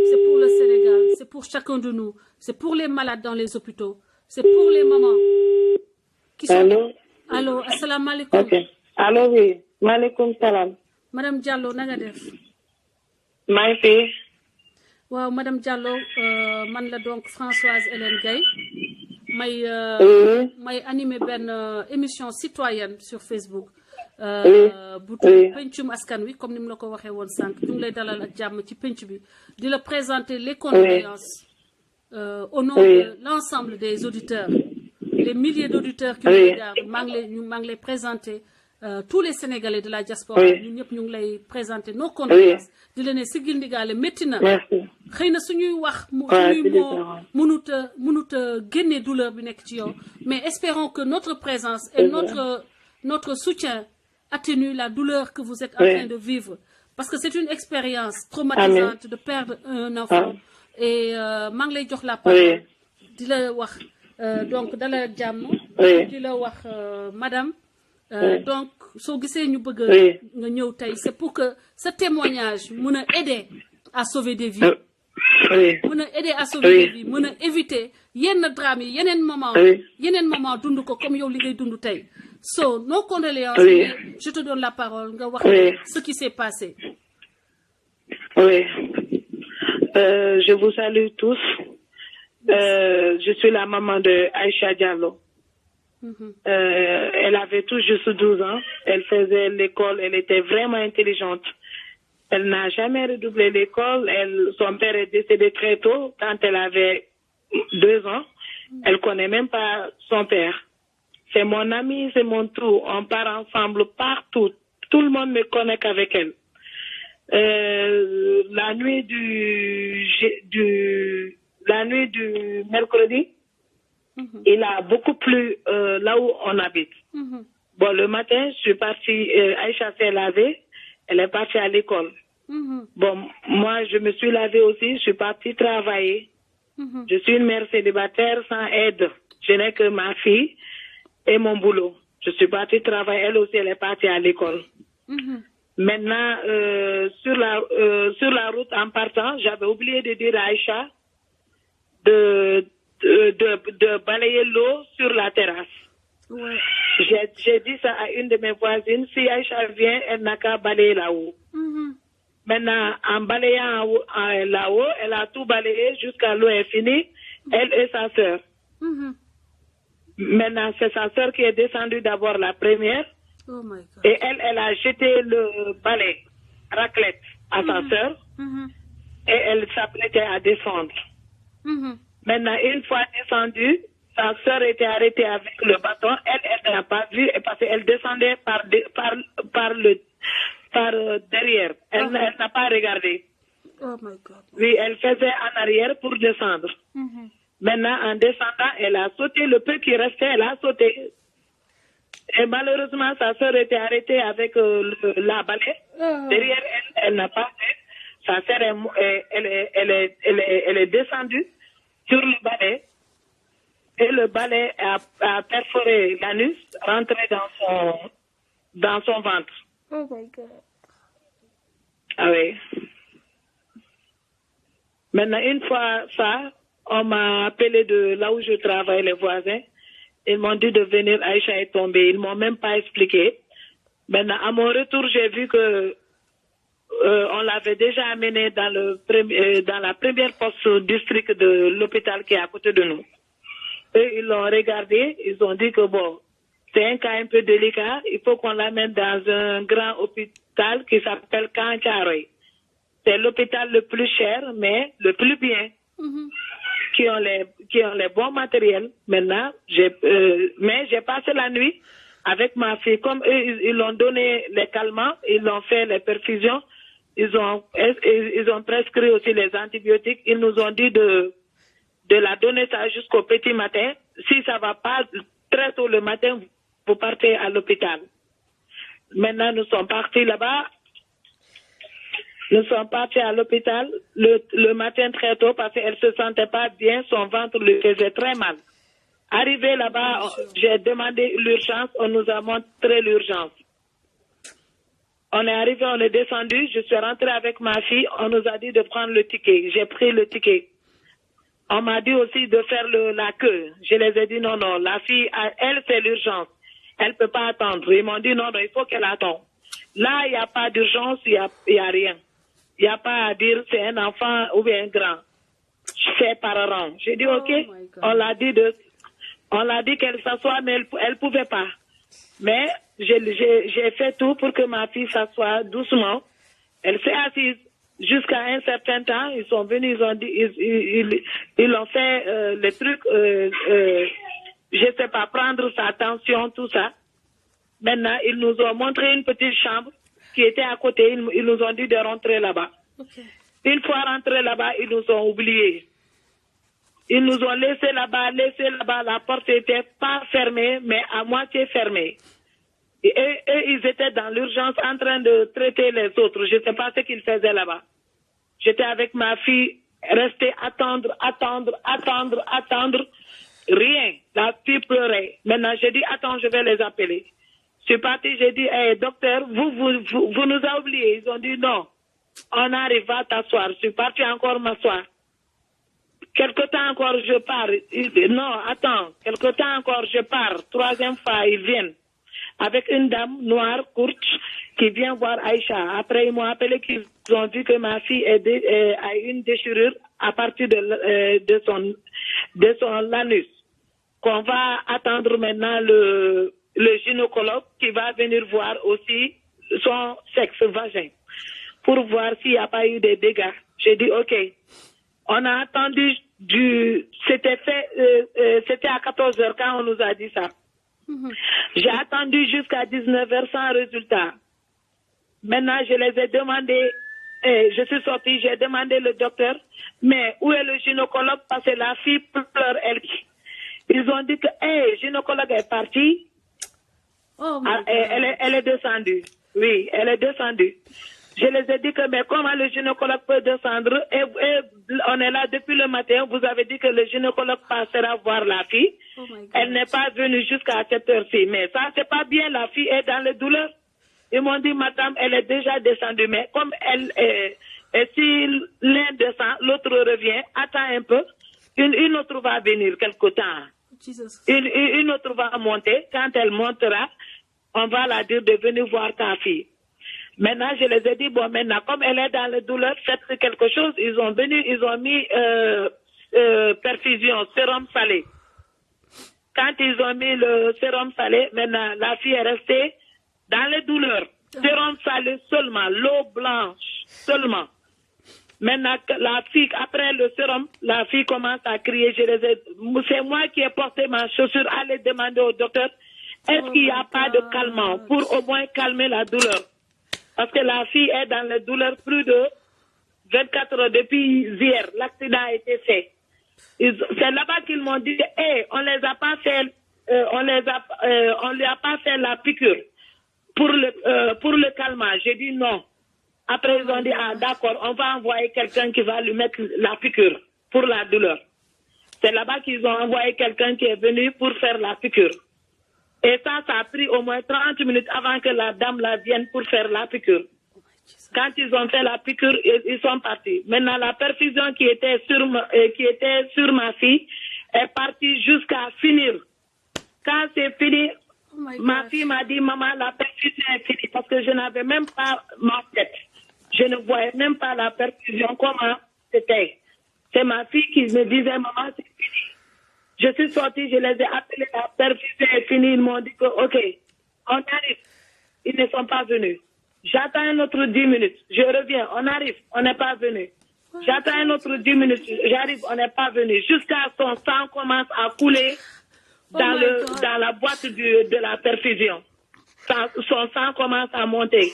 c'est pour le Sénégal c'est pour chacun de nous c'est pour les malades dans les hôpitaux c'est pour les mamans qui sont allo asalaamaaleykum. ok allo oui maaleykum salaam. madame Diallo na nga def. maa ngi fi. waaw madame Diallo man la donc Françoise Hélène Gaye may animé benn émission citoyenne sur Facebook. bu tudd pencum askan wi comme ni mu la ko waxee woon sànq ñu ngi lay dalal ak jàmm ci penc bi di la présenter les condoléances au nom de l'ensemble des auditeurs les milliers d'auditeurs qui nous regardent maa ngi lay présenter tous les Sénégalais de la diaspora ñun ñëpp ñu ngi lay présenter nos condoléances di la ne sigil ndigaale métti na xëy na suñuy wax suñuy moo mënut a génne douleur bi nekk ci yow mais espérons que notre présence et notre soutien atténue la douleur que vous êtes en train de vivre parce que c'est une expérience traumatisante de perdre un enfant et maa ngi lay jox la parole di la wax donc dala jàmm di la wax madame donc soo gisee ñu bëgg nga ñëw tey c'est pour que ce témoignage mën a aider à sauver des vies mën a aider à sauver des vies mën a éviter yenn drame yi yeneen moment dund ko comme yow li ngay dund tey so nos condoléances je te donne la parole nga wax ce qui s'est passé. Je vous salue tous. Je suis la maman de Aïcha Diallo. Elle avait tout juste 12 ans. Elle faisait l'école. Elle était vraiment intelligente. Elle n'a jamais redoublé l'école. Son père est décédé très tôt, quand elle avait 2 ans. Elle connaît même pas son père. C'est mon amie, c'est mon tout. On part ensemble partout. Tout le monde me connaît qu'avec elle. La nuit du mercredi, il a beaucoup plu là où on habite. Bon, le matin, je suis partie, Aïcha s'est lavée, elle est partie à l'école. Bon, moi, je me suis lavée aussi, je suis partie travailler. Je suis une mère célibataire sans aide. Je n'ai que ma fille et mon boulot. Je suis partie travailler, elle aussi, elle est partie à l'école. Maintenant, sur la route en partant, j'avais oublié de dire à Aïcha de balayer l'eau sur la terrasse. Ouais. J'ai dit ça à une de mes voisines. Si Aïcha vient, elle n'a qu'à balayer là-haut. Maintenant, en balayant là-haut, elle a tout balayé jusqu'à l'eau est finie, elle et sa sœur. Maintenant, c'est sa sœur qui est descendue d'abord la première. Oh my God. Et elle a jeté le balai, raclette, à sa sœur. Et elle s'apprêtait à descendre. Maintenant, une fois descendue, sa sœur était arrêtée avec le bâton. Elle n'a pas vu parce qu'elle descendait par derrière. Elle n'a pas regardé. Oh my God. Oui, elle faisait en arrière pour descendre. Maintenant, en descendant, elle a sauté. Le peu qui restait, elle a sauté. Et malheureusement, sa sœur était arrêtée avec la balai. Derrière elle n'a pas fait. Sa sœur, elle est descendue sur le balai. Et le balai a perforé l'anus, rentré dans son ventre. Oh my God. Ah oui. Maintenant, une fois ça, on m'a appelé de là où je travaille, les voisins. Ils m'ont dit de venir, Aïcha est tombée. Ils m'ont même pas expliqué. Maintenant, à mon retour, j'ai vu que on l'avait déjà amené dans la première poste district de l'hôpital qui est à côté de nous. Eux, ils l'ont regardé, ils ont dit que bon, c'est un cas un peu délicat, il faut qu'on l'amène dans un grand hôpital qui s'appelle Kankaroy. C'est l'hôpital le plus cher, mais le plus bien, qui ont les bons matériels. Maintenant, mais j'ai passé la nuit avec ma fille. Comme eux, ils l'ont donné les calmants, ils l'ont fait les perfusions, ils ont prescrit aussi les antibiotiques. Ils nous ont dit de la donner ça jusqu'au petit matin. Si ça va pas très tôt le matin, vous partez à l'hôpital. Maintenant, nous sommes partis là-bas. Nous sommes partis à l'hôpital le matin très tôt parce qu'elle se sentait pas bien, son ventre lui faisait très mal. Arrivé là-bas, j'ai demandé l'urgence, on nous a montré l'urgence. On est arrivé, on est descendu, je suis rentrée avec ma fille, on nous a dit de prendre le ticket. J'ai pris le ticket. On m'a dit aussi de faire la queue. Je les ai dit non, la fille, elle, c'est l'urgence. Elle peut pas attendre. Ils m'ont dit non, il faut qu'elle attende. Là, il n'y a pas d'urgence, il y a rien. Il n'y a pas à dire c'est un enfant ou bien un grand. C'est par rang. J'ai dit ok. On l'a dit qu'elle s'assoie, mais elle pouvait pas. Mais j'ai fait tout pour que ma fille s'assoie doucement. Elle s'est assise. Jusqu'à un certain temps, ils sont venus, ils ont dit, ils ont fait les trucs, je sais pas, prendre sa tension, tout ça. Maintenant, ils nous ont montré une petite chambre qui était à côté. Ils nous ont dit de rentrer là-bas. Okay. Une fois rentrés là-bas, ils nous ont oubliés. Ils nous ont laissés là-bas. La porte était pas fermée, mais à moitié fermée. Et ils étaient dans l'urgence en train de traiter les autres. Je ne sais pas ce qu'ils faisaient là-bas. J'étais avec ma fille, rester attendre. Rien. La fille pleurait. Maintenant, j'ai dit, attends, je vais les appeler. Je suis partie, j'ai dit, hey, docteur, vous nous avez oubliés. Ils ont dit non. On arrive, va t'asseoir. Je suis partie encore m'asseoir. Quelque temps encore, je pars. Non, attends. Quelque temps encore, je pars. Troisième fois, ils viennent. Avec une dame noire, courte, qui vient voir Aïcha. Après, ils m'ont appelé qu'ils ont vu que ma fille a une déchirure à partir de son anus. Qu'on va attendre maintenant le gynécologue qui va venir voir aussi son sexe vagin pour voir s'il n'y a pas eu des dégâts. J'ai dit OK. On a attendu c'était à 14h quand on nous a dit ça. J'ai attendu jusqu'à 19h sans résultat. Maintenant, je les ai demandé, je suis sortie, j'ai demandé le docteur, mais où est le gynécologue parce que la fille pleure elle. Ils ont dit que le gynécologue est parti. Oh elle est descendue. Oui, elle est descendue. Je les ai dit que, mais comment le gynécologue peut descendre et on est là depuis le matin, vous avez dit que le gynécologue passera voir la fille. Oh elle n'est pas venue jusqu'à cette heure-ci. Mais ça, c'est pas bien, la fille est dans les douleurs. Ils m'ont dit, madame, elle est déjà descendue. Mais comme elle est, et si l'un descend, l'autre revient, attends un peu. Une autre va venir quelque temps. Une autre va monter. Quand elle montera, on va la dire de venir voir ta fille. Maintenant, je les ai dit, bon, maintenant, comme elle est dans la douleur, faites quelque chose. Ils ont venu, ils ont mis perfusion, sérum salé. Quand ils ont mis le sérum salé, maintenant, la fille est restée dans les douleurs. Sérum salé seulement, l'eau blanche seulement. Maintenant, la fille, après le sérum, la fille commence à crier. C'est moi qui ai porté ma chaussure, aller demander au docteur, est-ce qu'il n'y a pas de calmant pour au moins calmer la douleur? Parce que la fille est dans les douleurs plus de 24 heures depuis hier. L'accident a été fait. C'est là-bas qu'ils m'ont dit, on les a pas fait, on lui a pas fait la piqûre pour le calmant. J'ai dit non. Après ils ont dit d'accord, on va envoyer quelqu'un qui va lui mettre la piqûre pour la douleur. C'est là-bas qu'ils ont envoyé quelqu'un qui est venu pour faire la piqûre. Et ça a pris au moins 30 minutes avant que la dame la vienne pour faire la piqûre. Quand ils ont fait la piqûre, ils sont partis. Maintenant, la perfusion qui était sur ma fille est partie jusqu'à finir. Quand c'est fini, ma fille m'a dit, maman, la perfusion est finie parce que je n'avais même pas ma tête. Je ne voyais même pas la perfusion, comment c'était. C'est ma fille qui me disait, maman, c'est fini. Je suis sortie, je les ai appelés, la perfusion est finie. Ils m'ont dit que, OK, on arrive. Ils ne sont pas venus. J'attends un autre 10 minutes. Je reviens, on arrive, on n'est pas venu. J'attends un autre 10 minutes, j'arrive, on n'est pas venu. Jusqu'à son sang commence à couler dans la boîte de la perfusion. Son sang commence à monter.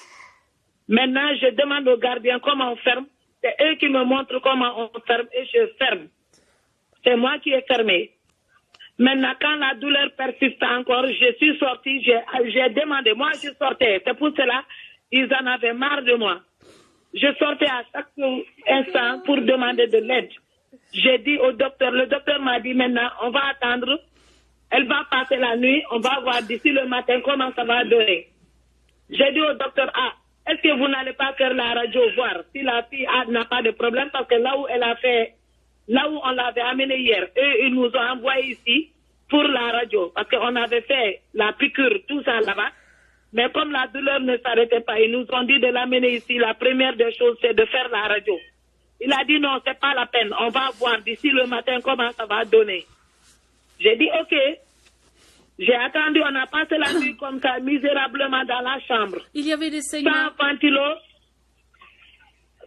Maintenant, je demande au gardien comment on ferme. C'est eux qui me montrent comment on ferme et je ferme. C'est moi qui ai fermé. Maintenant, quand la douleur persiste encore, je suis sortie, j'ai demandé. Moi, je sortais. C'est pour cela ils en avaient marre de moi. Je sortais à chaque instant pour demander de l'aide. J'ai dit au docteur, le docteur m'a dit maintenant, on va attendre. Elle va passer la nuit, on va voir d'ici le matin comment ça va donner. J'ai dit au docteur, est-ce que vous n'allez pas faire la radio voir si la fille n'a pas de problème? Parce que là où on l'avait amenée hier, eux, ils nous ont envoyé ici pour la radio. Parce qu'on avait fait la piqûre, tout ça là-bas. Mais comme la douleur ne s'arrêtait pas, ils nous ont dit de l'amener ici. La première des choses, c'est de faire la radio. Il a dit non, c'est pas la peine. On va voir d'ici le matin comment ça va donner. J'ai dit OK. J'ai attendu, on a passé la nuit comme ça, misérablement dans la chambre. Il y avait des saignements. Sans ventilo.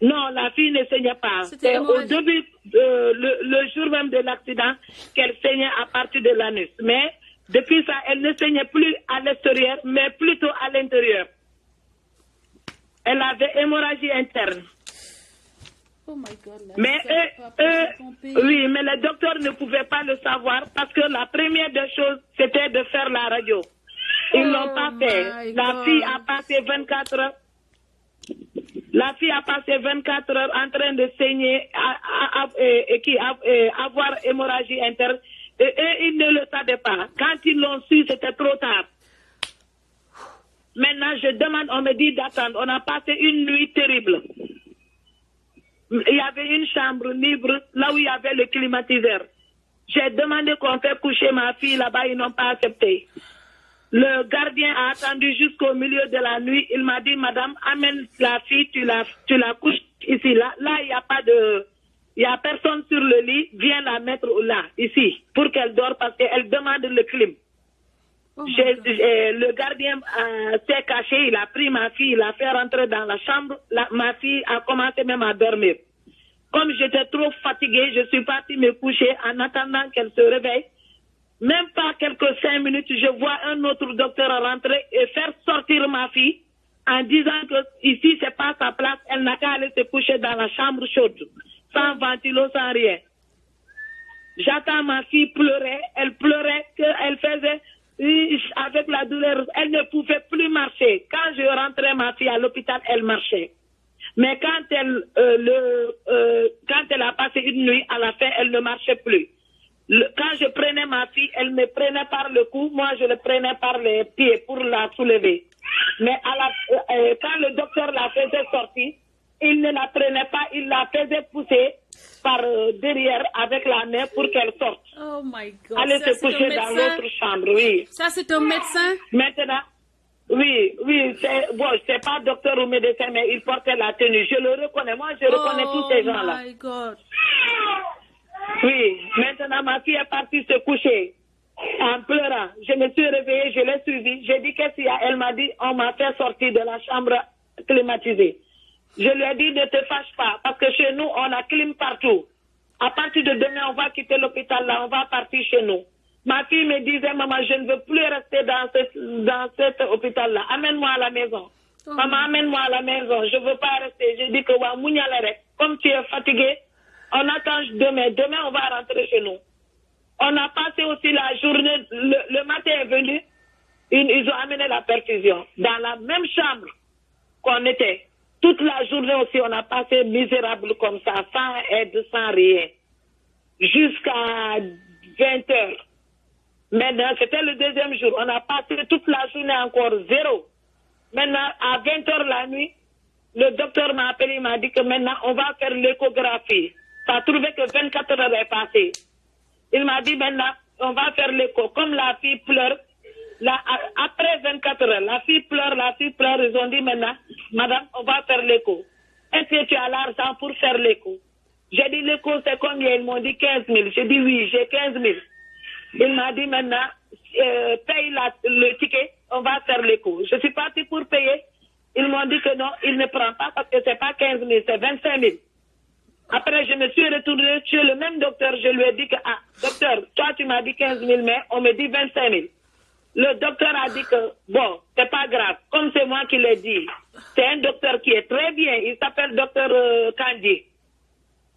Non, la fille ne saignait pas. C'est au début, le jour même de l'accident, qu'elle saignait à partir de l'anus. Mais depuis ça, elle ne saignait plus à l'extérieur, mais plutôt à l'intérieur. Elle avait hémorragie interne. Oh my God. Mais oui, mais le docteur ne pouvait pas le savoir parce que la première des choses, c'était de faire la radio. Ils l'ont pas fait. La fille a passé 24 heures. La fille a passé 24 heures en train de saigner, avoir hémorragie interne. Et ils ne le savaient pas. Quand ils l'ont su, c'était trop tard. Maintenant, je demande, on me dit d'attendre. On a passé une nuit terrible. Il y avait une chambre libre, là où il y avait le climatiseur. J'ai demandé qu'on fait coucher ma fille là-bas, ils n'ont pas accepté. Le gardien a attendu jusqu'au milieu de la nuit. Il m'a dit, madame, amène la fille, tu la couches ici. Là, il n'y a pas de... Il n'y a personne sur le lit, viens la mettre là, ici, pour qu'elle dort parce qu'elle demande le clim. Le gardien s'est caché, il a pris ma fille, il l'a fait rentrer dans la chambre. Ma fille a commencé même à dormir. Comme j'étais trop fatiguée, je suis partie me coucher en attendant qu'elle se réveille. Même pas quelques 5 minutes, je vois un autre docteur rentrer et faire sortir ma fille en disant que ici, c'est pas sa place, elle n'a qu'à aller se coucher dans la chambre chaude. Sans ventilo, sans rien. J'attends ma fille pleurer. Elle pleurait, qu'elle faisait avec la douleur. Elle ne pouvait plus marcher. Quand je rentrais ma fille à l'hôpital, elle marchait. Mais quand elle a passé une nuit, à la fin, elle ne marchait plus. Quand je prenais ma fille, elle me prenait par le cou. Moi, je le prenais par les pieds pour la soulever. Mais quand le docteur la faisait sortir, il ne la prenait pas, il la faisait pousser par derrière avec la main pour qu'elle sorte. Oh my God. Aller se coucher dans l'autre chambre, oui. Ça, c'est un médecin? Maintenant, oui, c'est pas docteur ou médecin, mais il portait la tenue. Je le reconnais. Moi, je reconnais tous ces gens-là. Oh my God. Oui, maintenant, ma fille est partie se coucher en pleurant. Je me suis réveillée, je l'ai suivie. J'ai dit qu'est-ce qu'il y a? Elle m'a dit, on m'a fait sortir de la chambre climatisée. Je lui ai dit, ne te fâche pas, parce que chez nous, on a clim partout. À partir de demain, on va quitter l'hôpital là, on va partir chez nous. Ma fille me disait, maman, je ne veux plus rester dans cet hôpital-là. Amène-moi à la maison. Maman, amène-moi à la maison. Je ne veux pas rester. J'ai dit que, comme tu es fatiguée, on attend demain. Demain, on va rentrer chez nous. On a passé aussi la journée, le matin est venu, ils ont amené la perfusion. Dans la même chambre qu'on était. Toute la journée aussi, on a passé misérable comme ça, sans aide, sans rien. Jusqu'à 20h. Maintenant, c'était le deuxième jour. On a passé toute la journée encore zéro. Maintenant, à 20h la nuit, le docteur m'a appelé, il m'a dit que maintenant, on va faire l'échographie. Ça a trouvé que 24 heures est passé. Il m'a dit maintenant, on va faire l'écho. Comme la fille pleure, après 24 heures, la fille pleure, ils ont dit maintenant, madame, on va faire l'écho. Est-ce que tu as l'argent pour faire l'écho? J'ai dit l'écho, c'est combien? Ils m'ont dit 15 000. J'ai dit oui, j'ai 15 000. Il m'a dit maintenant, paye le ticket, on va faire l'écho. Je suis partie pour payer. Ils m'ont dit que non, il ne prend pas parce que c'est pas 15 000, c'est 25 000. Après, je me suis retournée chez le même docteur. Je lui ai dit que, docteur, toi, tu m'as dit 15 000, mais on me dit 25 000. Le docteur a dit que, bon, c'est pas grave. Comme c'est moi qui l'ai dit, c'est un docteur qui est très bien. Il s'appelle docteur Kandi.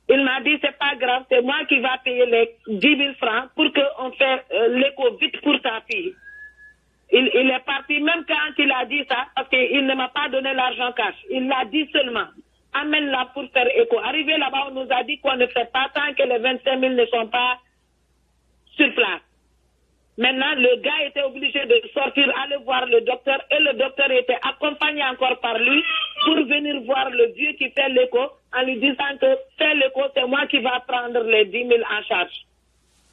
Il m'a dit, c'est pas grave, c'est moi qui va payer les 10 000 francs pour qu'on fasse l'écho vite pour ta fille. Il est parti, même quand il a dit ça, parce qu'il ne m'a pas donné l'argent cash. Il l'a dit seulement. Amène-la pour faire écho. Arrivé là-bas, on nous a dit qu'on ne fait pas tant que les 25 000 ne sont pas sur place. Maintenant, le gars était obligé de sortir, aller voir le docteur, et le docteur était accompagné encore par lui pour venir voir le vieux qui fait l'écho en lui disant que fais l'écho, c'est moi qui va prendre les 10 000 en charge.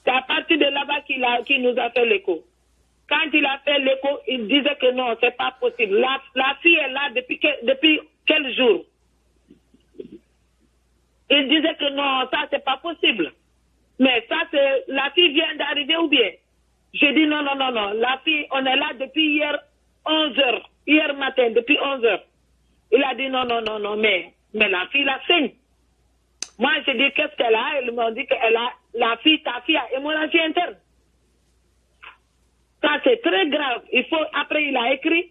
C'est à partir de là-bas qu'il nous a fait l'écho. Quand il a fait l'écho, il disait que non, c'est pas possible. La fille est là depuis quel jour? Il disait que non, ça c'est pas possible. Mais ça c'est, la fille vient d'arriver ou bien? J'ai dit non. La fille, on est là depuis hier 11h. Hier matin, depuis 11h. Il a dit non, mais la fille la saigne. Moi, j'ai dit qu'est-ce qu'elle a? Ils m'ont dit qu'elle a, ta fille a hémorragie interne. Ça, c'est très grave. Après, il a écrit,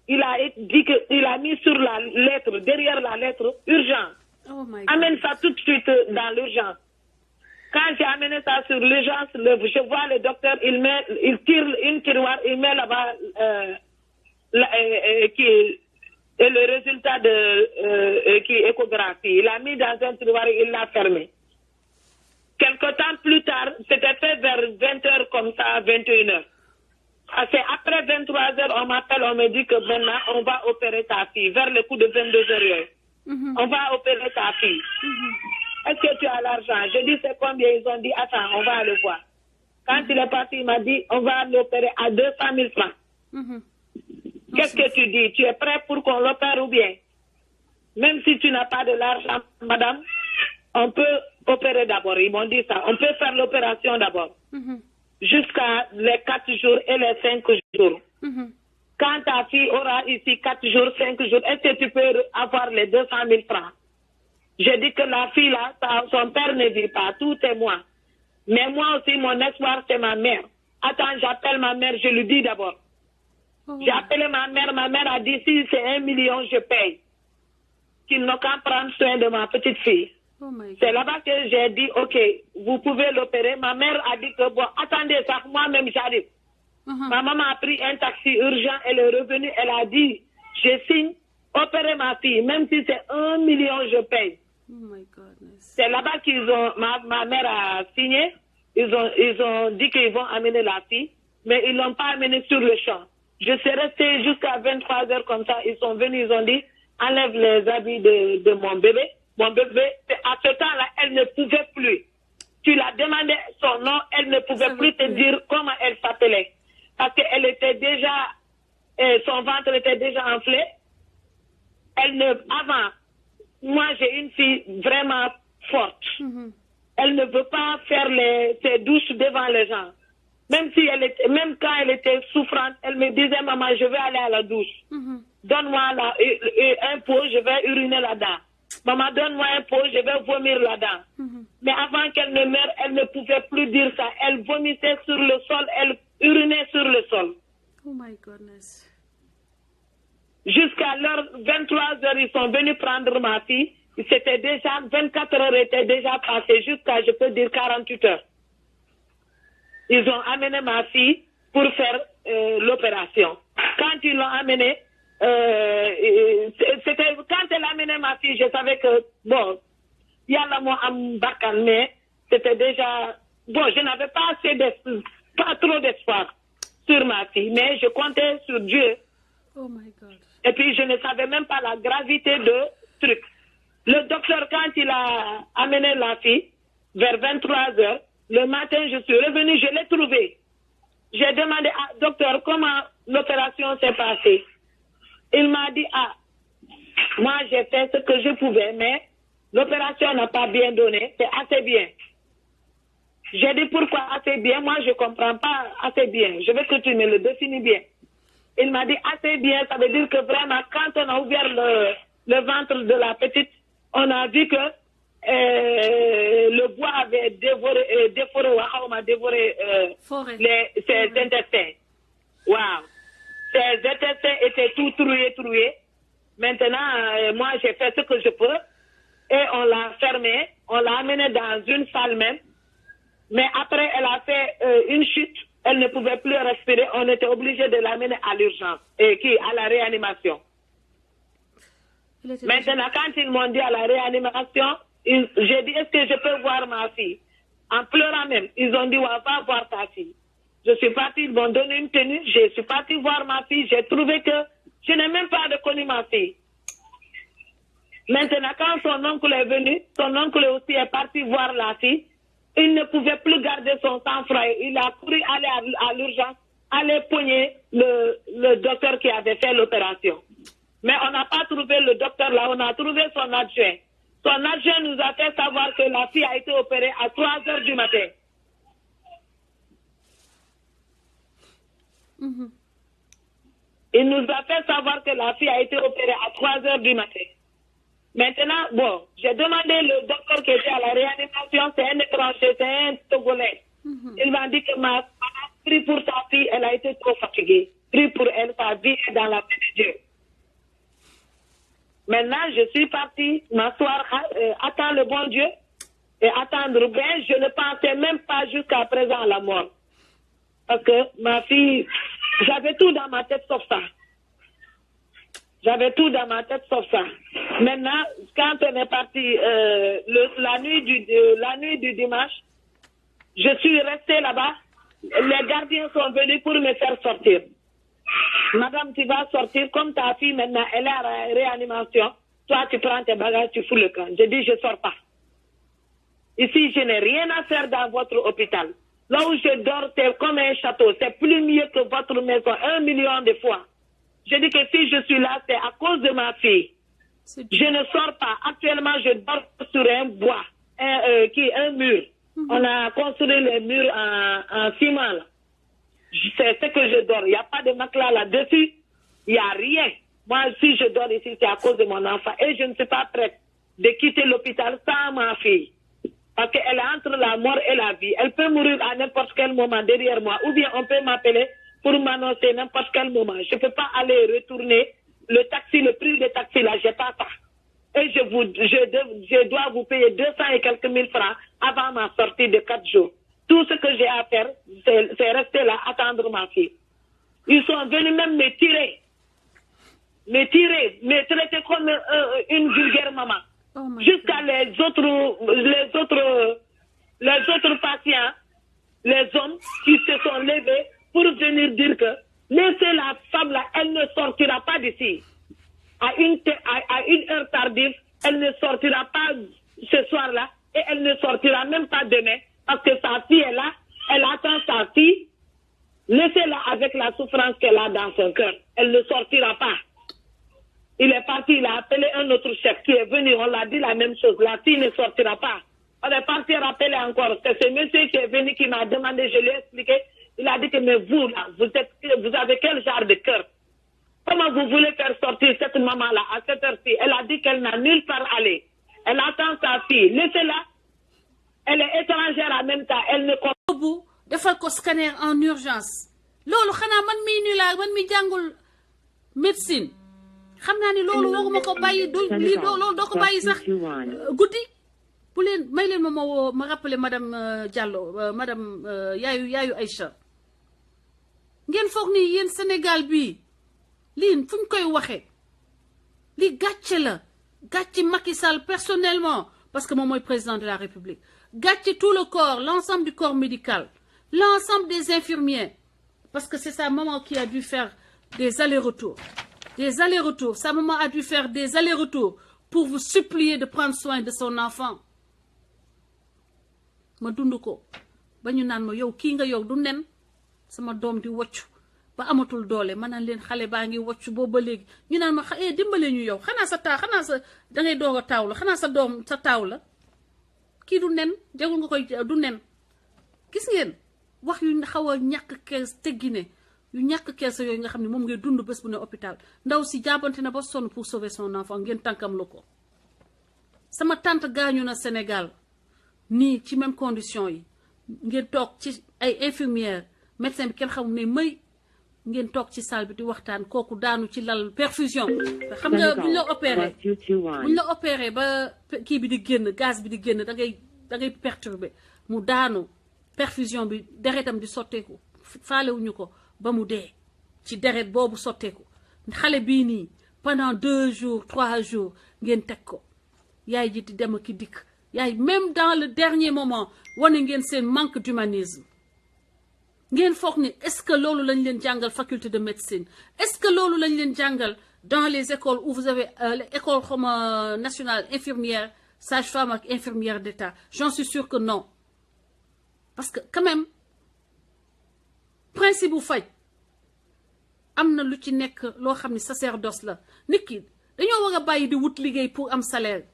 il a dit qu'il a mis sur la lettre, derrière la lettre, urgent. Oh my God. Amène ça tout de suite dans l'urgence. Quand j'ai amené ça sur l'urgence, je vois le docteur, il tire une tiroir, il met là-bas le résultat de échographie. Il l'a mis dans un tiroir et il l'a fermé. Quelque temps plus tard, c'était fait vers 20h comme ça, 21h. C'est après 23h, on m'appelle, on me dit que maintenant, on va opérer ta fille, vers le coup de 22h. On va opérer ta fille. Est-ce que tu as l'argent? Je dis c'est combien? Ils ont dit attends, on va le voir. Quand il est parti, il m'a dit on va l'opérer à 200 000 francs. Qu'est-ce que tu dis? Tu es prêt pour qu'on l'opère ou bien? Même si tu n'as pas de l'argent, madame, on peut opérer d'abord. Ils m'ont dit ça. On peut faire l'opération d'abord. Jusqu'à les 4 jours et les 5 jours. Quand ta fille aura ici 4 jours, 5 jours, est-ce que tu peux avoir les 200 000 francs? J'ai dit que la fille là, son père ne vit pas, tout est moi. Mais moi aussi, mon espoir, c'est ma mère. Attends, j'appelle ma mère, je lui dis d'abord. J'ai appelé ma mère a dit si c'est 1 million, je paye. Qu'il n'a qu'à prendre soin de ma petite fille. C'est là-bas que j'ai dit, ok, vous pouvez l'opérer. Ma mère a dit que bon, attendez ça, moi-même j'arrive. Ma maman a pris un taxi urgent, elle est revenue, elle a dit, je signe, opérer ma fille, même si c'est 1 million, je paye. C'est là-bas qu'ils ont, ma mère a signé, ils ont dit qu'ils vont amener la fille, mais ils l'ont pas amenée sur le champ. Je suis restée jusqu'à 23h comme ça, ils sont venus, ils ont dit, enlève les habits de mon bébé, mon bébé, à ce temps-là, elle ne pouvait plus. Tu l'as demandé son nom, elle ne pouvait plus te dire comment elle s'appelait. Parce qu'elle était déjà, son ventre était déjà enflé. Avant, moi j'ai une fille vraiment forte. Elle ne veut pas faire ses douches devant les gens. Même quand elle était souffrante, elle me disait, maman, je vais aller à la douche. Donne-moi un pot, je vais uriner là-dedans. Maman, donne-moi un pot, je vais vomir là-dedans. Mais avant qu'elle ne meure, elle ne pouvait plus dire ça. Elle vomissait sur le sol, elle urinait sur le sol. Oh my goodness. Jusqu'à l'heure 23h, ils sont venus prendre ma fille. C'était déjà, 24 heures étaient déjà passées, jusqu'à, je peux dire, 48 heures. Ils ont amené ma fille pour faire l'opération. Quand ils l'ont amenée, quand elle a amené ma fille, je savais que, bon, il y a la moi am bakkan, mais c'était déjà, bon, je n'avais pas trop d'espoir sur ma fille, mais je comptais sur Dieu. Oh my God. Et puis, je ne savais même pas la gravité de truc. Le docteur, quand il a amené la fille, vers 23h, le matin, je suis revenue, je l'ai trouvée. J'ai demandé à docteur comment l'opération s'est passée. Il m'a dit, moi j'ai fait ce que je pouvais, mais l'opération n'a pas bien donné, c'est assez bien. J'ai dit pourquoi assez bien, moi je ne comprends pas assez bien, je veux que tu me le définis bien. Il m'a dit assez bien, ça veut dire que vraiment quand on a ouvert le ventre de la petite, on a vu que le bois avait dévoré ses intestins. Waouh! Ses intestins étaient tout troués. Maintenant, moi, j'ai fait ce que je peux. Et on l'a fermé. On l'a amené dans une salle même. Mais après, elle a fait une chute. Elle ne pouvait plus respirer. On était obligé de l'amener à l'urgence. À la réanimation. Maintenant, quand ils m'ont dit à la réanimation, j'ai dit, est-ce que je peux voir ma fille? En pleurant même, ils ont dit, on va voir ta fille. Je suis partie, ils m'ont donné une tenue, je suis partie voir ma fille, j'ai trouvé que je n'ai même pas reconnu ma fille. Maintenant, quand son oncle est venu, son oncle aussi est parti voir la fille, il ne pouvait plus garder son sang-froid. Il a couru aller à l'urgence, aller pogner le docteur qui avait fait l'opération. Mais on n'a pas trouvé le docteur là, on a trouvé son adjoint. Son adjoint nous a fait savoir que la fille a été opérée à 3h du matin. Il nous a fait savoir que la fille a été opérée à 3h du matin. Maintenant, bon, j'ai demandé le docteur qui était à la réanimation, c'est un étranger, c'est un Togolais. Il m'a dit que ma prie pour sa fille, elle a été trop fatiguée. Prie pour elle, sa vie est dans la main de Dieu. Maintenant, je suis partie m'asseoir, attendre le bon Dieu et attendre bien. Je ne pensais même pas jusqu'à présent à la mort. Parce que ma fille, j'avais tout dans ma tête sauf ça. J'avais tout dans ma tête sauf ça. Maintenant, quand on est parti la nuit du dimanche, je suis restée là-bas. Les gardiens sont venus pour me faire sortir. Madame, tu vas sortir comme ta fille maintenant, elle est à la réanimation. Toi, tu prends tes bagages, tu fous le camp. Je dis, je ne sors pas. Ici, je n'ai rien à faire dans votre hôpital. Là où je dors, c'est comme un château. C'est plus mieux que votre maison, 1 million de fois. Je dis que si je suis là, c'est à cause de ma fille. Je ne sors pas. Actuellement, je dors sur un bois, un mur. On a construit les murs en ciment, là. C'est ce que je dors. Il n'y a pas de matelas là-dessus. Il n'y a rien. Moi, si je dors ici, c'est à cause de mon enfant. Et je ne suis pas prête de quitter l'hôpital sans ma fille. Parce qu'elle est entre la mort et la vie. Elle peut mourir à n'importe quel moment derrière moi. Ou bien on peut m'appeler pour m'annoncer n'importe quel moment. Je ne peux pas aller retourner le taxi, le prix du taxi là, je n'ai pas ça. Et je dois vous payer 200 et quelques mille francs avant ma sortie de 4 jours. Tout ce que j'ai à faire, c'est rester là, attendre ma fille. Ils sont venus même me tirer, me traiter comme une vulgaire maman. Oh jusqu'à les autres patients, les hommes qui se sont levés pour venir dire que laissez la femme là, elle ne sortira pas d'ici. À une heure tardive, elle ne sortira pas ce soir-là et elle ne sortira même pas demain parce que sa fille est là, elle attend sa fille. Laissez-la avec la souffrance qu'elle a dans son cœur. Elle ne sortira pas. Il est parti, il a appelé un autre chef qui est venu, on l'a dit la même chose. La fille ne sortira pas. On est parti rappeler encore. C'est ce monsieur qui est venu qui m'a demandé, je lui ai expliqué. Il a dit que mais vous là, vous avez quel genre de cœur? Comment vous voulez faire sortir cette maman-là à cette heure-ci? Elle a dit qu'elle n'a nulle part à aller. Elle attend sa fille. Laissez-la. Elle est étrangère en même temps. Elle ne comprend pas. Defal ko scanner en urgence loolu xanaa man mii nii laa man mi jàngul médecine xam naa ni loolu waruma ko bàyyi du lii loolu doo ko bàyyi sax guddi bu leen may leen ma woo ma rappeler madame Diallo madame yaayu Aïcha ngeen foog ni yéen Sénégal bii lii fu ñu koy waxee lii gàcce la gàcce Macky Sall personnellement parce que moom mooy président de la République gàcce tout le corps l'ensemble du corps médical l'ensemble des infirmières, parce que c'est sa maman qui a dû faire des allers-retours. Des allers-retours. Sa maman a dû faire des allers-retours pour vous supplier de prendre soin de son enfant. Ma dund ko ba ñu naan ma yow kii nga yow du nen sama doom di woccu ba amatul doole ma naan leen xale baa ngi woccu boobu ba léegi ñu naan ma dimbale ñu yow xanaa sa taa xanaa sa dangay doog a taaw la xanaa sa doom sa taaw la kii du nen jagul nga koy du nen gis ngeen wax yu xaw a ñàkk kees teggine yu ñàkk kees yooyu nga xam ne moom ngay dund bés bu ne hôpital ndaw si jaabante na ba sonn pour sauver son enfant ngeen tànkam la ko sama tante gaañu na Sénégal nii ci même condition yi ngeen toog ci ay infirmière médecin bi kenn xamul ne may ngeen toog ci salle bi di waxtaan kooku daanu ci lal perfusion xam nga buñ la opéré ba kii bi di génn gaz bi di génn da ngay perturbé mu daanu perfusion bi deretam di sotteeku faalewuñu ko ba mu dee ci deret boobu sotteeku xale bii nii pendant 2 jours 3 jours ngeen teg ko yaay ji di dem ak dikk yaay même dans le dernier moment wane ngeen seen manque d'humanisme ngeen foog ni est-ce que loolu lañ leen jàngal faculté de médecine est-ce que loolu lañ leen jàngal dans les écoles où vous avez l'école nationale infirmière sage-femme ak infirmière d'État j'en suis sûre que non. Parce que quand même principe bu faj am na lu ci nekk loo xam ne sacerdoce la nit ki dañoo war a bàyyi di wut liggéey pour am salaire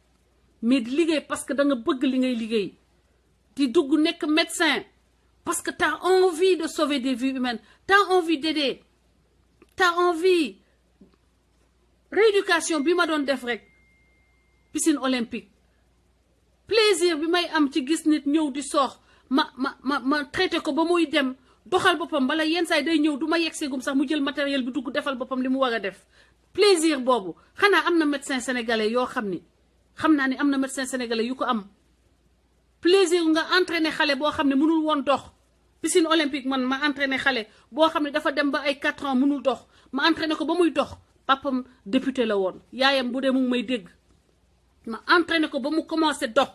mais di liggéey parce que da nga bëgg li ngay liggéey di dugg nekk médecin parce que t'as envie de sauver des vies humaines t'as envie d'aider t'as envie rééducation bi ma doon def rek piscine olympique plaisir bi may am ci gis nit ñëw di soox ma traité ko ba muy dem doxal boppam bala yenn saa yi day ñëw du ma yegg seegum sax mu jël matériel bi dugg defal boppam li mu war a def plaisir boobu xanaa am na médecin sénégalais yoo xam ni xam naa ni am na médecin sénégalais yu ko am plaisir nga entraîné xale boo xam ne mënul woon dox piscine olympique man ma entraîné xale boo xam ne dafa dem ba ay 4 ans mënul dox ma entraîné ko ba muy dox papam député la woon yaayam bu dee mu ngi may dégg ma entraîné ko ba mu commencé dox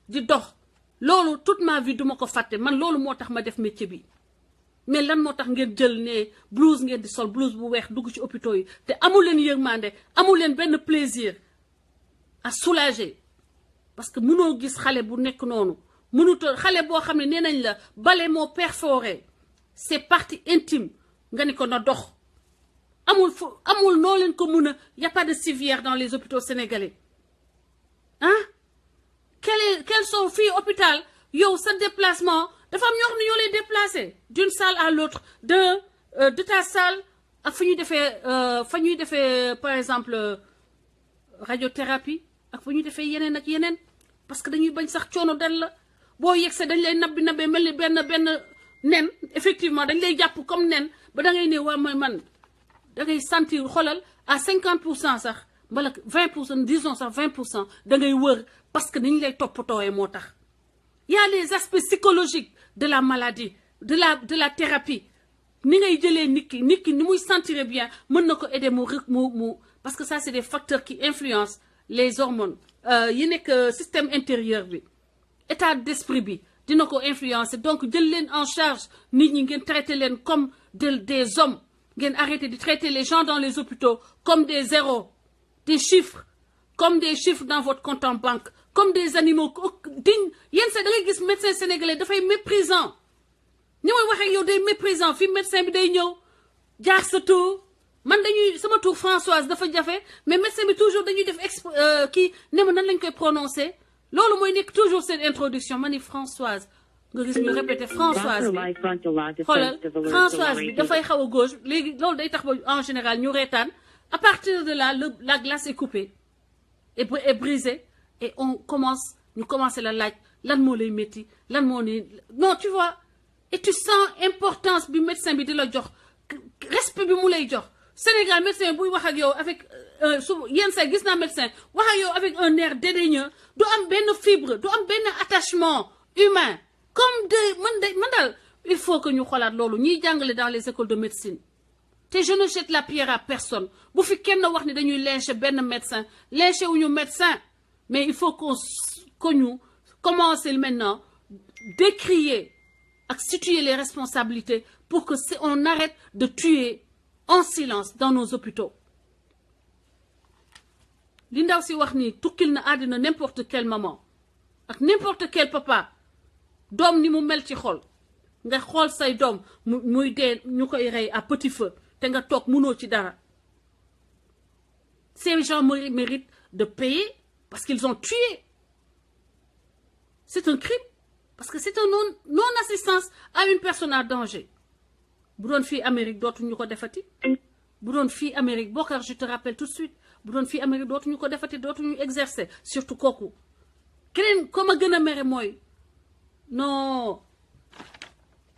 di dox loolu toute ma vie duma ko fàtte man loolu moo tax ma def métier bi mais lan moo tax ngeen jël ne blouse ngeen di sol blouse bu weex dugg ci hôpitaux yi te amul leen yërmande amul leen benn plaisir à soulager parce que mënoo gis xale bu nekk noonu mënutoo xale boo xam ne nee nañ la bale moo perforé c'est partie intime nga ni ko na dox amul noo leen ko mën a y a pas de civière dans les hôpitaux sénégalais hein quels sont fii hôpital yow sa déplacement dafa am ñoo xam ne ñoo lay déplacer d'une salle à l'autre de ta salle ak fa ñuy defee par exemple radiothérapie ak fa ñuy defee yeneen ak yeneen parce que dañuy bañ sax coono dal la boo yegsee dañ lay nabbee mel ni benn nen effectivement dañ lay jàpp comme nen ba da ngay ne waa man da ngay sentir xolal à 50% sax mbala 20% disons sax 20% da ngay wër parce que niñ lay toppatooyee moo tax. Il y a les aspects psychologiques de la maladie de la thérapie ni ngay jëlee nit ki ni muy sentir bien mën na ko aider mu parce que ça c'est des facteurs qui influencent les hormones yi nekk système intérieur bi état d'esprit bi dina ko influencer donc jël leen en charge nit ñi ngeen traiter leen comme des hommes ngeen arrêter de traiter les gens dans les hôpitaux comme des zéros des chiffres comme des chiffres dans votre compte en banque, comme des animaux dignes. Yen sa da ngay gis médecin sénégalais dafay méprisant. Ni mooy wax ak yow day méprisant fi médecin bi day ñëw jaar sa tour man dañuy sama tour Françoise dafa jafe mais médecin bi toujours dañuy def kii ne ma nan lañ koy prononcer loolu mooy nekk toujours cette introduction ma ni Françoise nga gis ñu répéter Françoise bi xoolal Françoise bi dafay xaw a gauche léegi loolu day tax ba en général ñu reetaan à partir de là la glace est coupée est brisée et ñu commence la laaj lan moo lay métti lan moo ni non tu vois et tu sens importance bi médecin bi di la jox respect bi mu lay jox Sénégal médecin buy wax ak yow avec yenn saa gis naa médecin wax ak yow avec un air dédaigneux du am benn fibre du am benn attachement humain comme man daal il faut que ñu xoolaat loolu ñiy jàngale dans les écoles de médecine te je ne jette la pierre à personne bu fi kenn wax ni dañuy lyncher benn médecin lyncher wuñu médecin mais il faut que ñu commencer maintenant décrier ak situer les responsabilités pour que on arrête de tuer en silence dans nos hôpitaux li ndaw si wax ni tukkil na àddina n'importe quel maman ak n'importe quel papa doom ni mu mel ci xol nga xool say doom muy dee ñu koy rey à petit feu te nga toog mënoo ci dara ces gens méritent de payer parce qu'ils ont tué c'est un crime parce que c'est un non-assistance à une personne en danger bu doon fii Amérique dootuñu ko defati bu doon fii Amérique Bokar je te rappelle tout de suite bu doon fii Amérique dootuñu ko defati dootuñu exercer surtout kooku keneen comme a gën a mere mooy non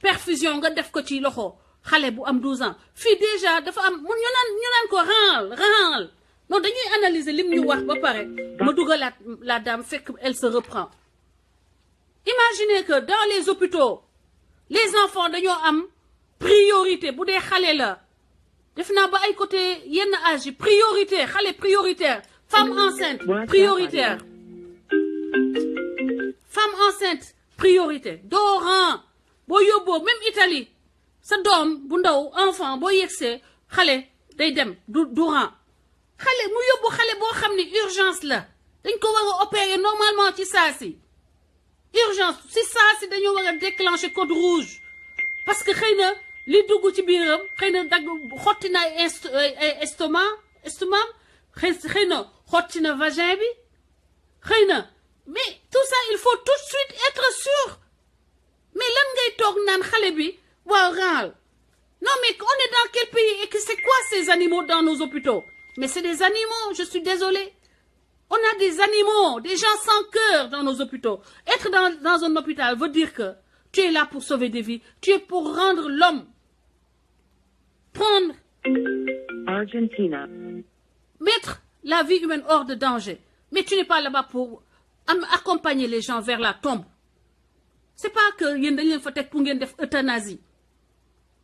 perfusion nga def ko ci loxo xale bu am 12 ans fii déjà dafa am mun ñu naan ko ranal non dañuy analyser lim ñu wax ba pare ma dugalaat la dame fekk elle se reprend. Imaginez que dans les hôpitaux les enfants dañoo am priorité bu dee xale la def naa ba ay côté yenn âge yi priorité xale prioritaire femme enceinte prioritaire femme enceinte priorité doo rang boo yóbboo même Italie sa doom bu ndaw enfant boo yegsee xale day dem du rang xale mu yóbbu xale boo xam ni urgence la dañ ko war a opérer normalement ci saa si urgence si saa si dañoo war a déclencher code rouge parce que xëy na li dugg ci biiram xëy na dagg xotti na estomac xëy na xotti na vagin bi xëy na mais tout ça il faut tout de suite être sûr mais lan ngay toog naan xale bi waaw rangal non mais on est dans quel pays et que c'est quoi ces animaux dans nos hôpitaux mais c'est des animaux je suis désolée on a des animaux des gens sans cœur dans nos hôpitaux être dans un hôpital veut dire que tu es là pour sauver des vies tu es pour rendre l'homme prendre Argentina mettre la vie humaine hors de danger mais tu n'es pas là-bas pour accompagner les gens vers la tombe c'est pas que yéen dañ leen fa teg pour ngeen def euthanasie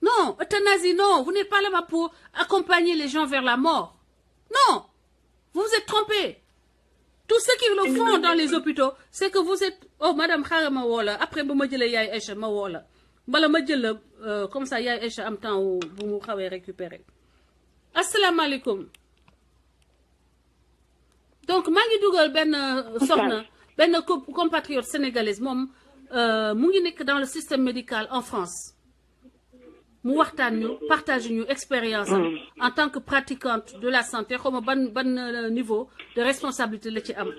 non euthanasie non vous n'êtes pas là-bas pour accompagner les gens vers la mort non vous vous êtes trompés tous ceux qui le font dans les hôpitaux c'est que vous êtes oh madame xaaral ma woo la après ba ma jëlee yaay Aïcha ma woo la bala ma jël la comme ça yaay Aïcha am temps bu mu xawee récupérer asalaamaaleykum donc maa ngi dugal benn soxna benn compatriote sénégalaise moom mu ngi nekk dans le système médical en France mu waxtaan ñu partage ñu expérience en tant que pratiquante de la santé xaw ma ban niveau de responsabilité la ci am.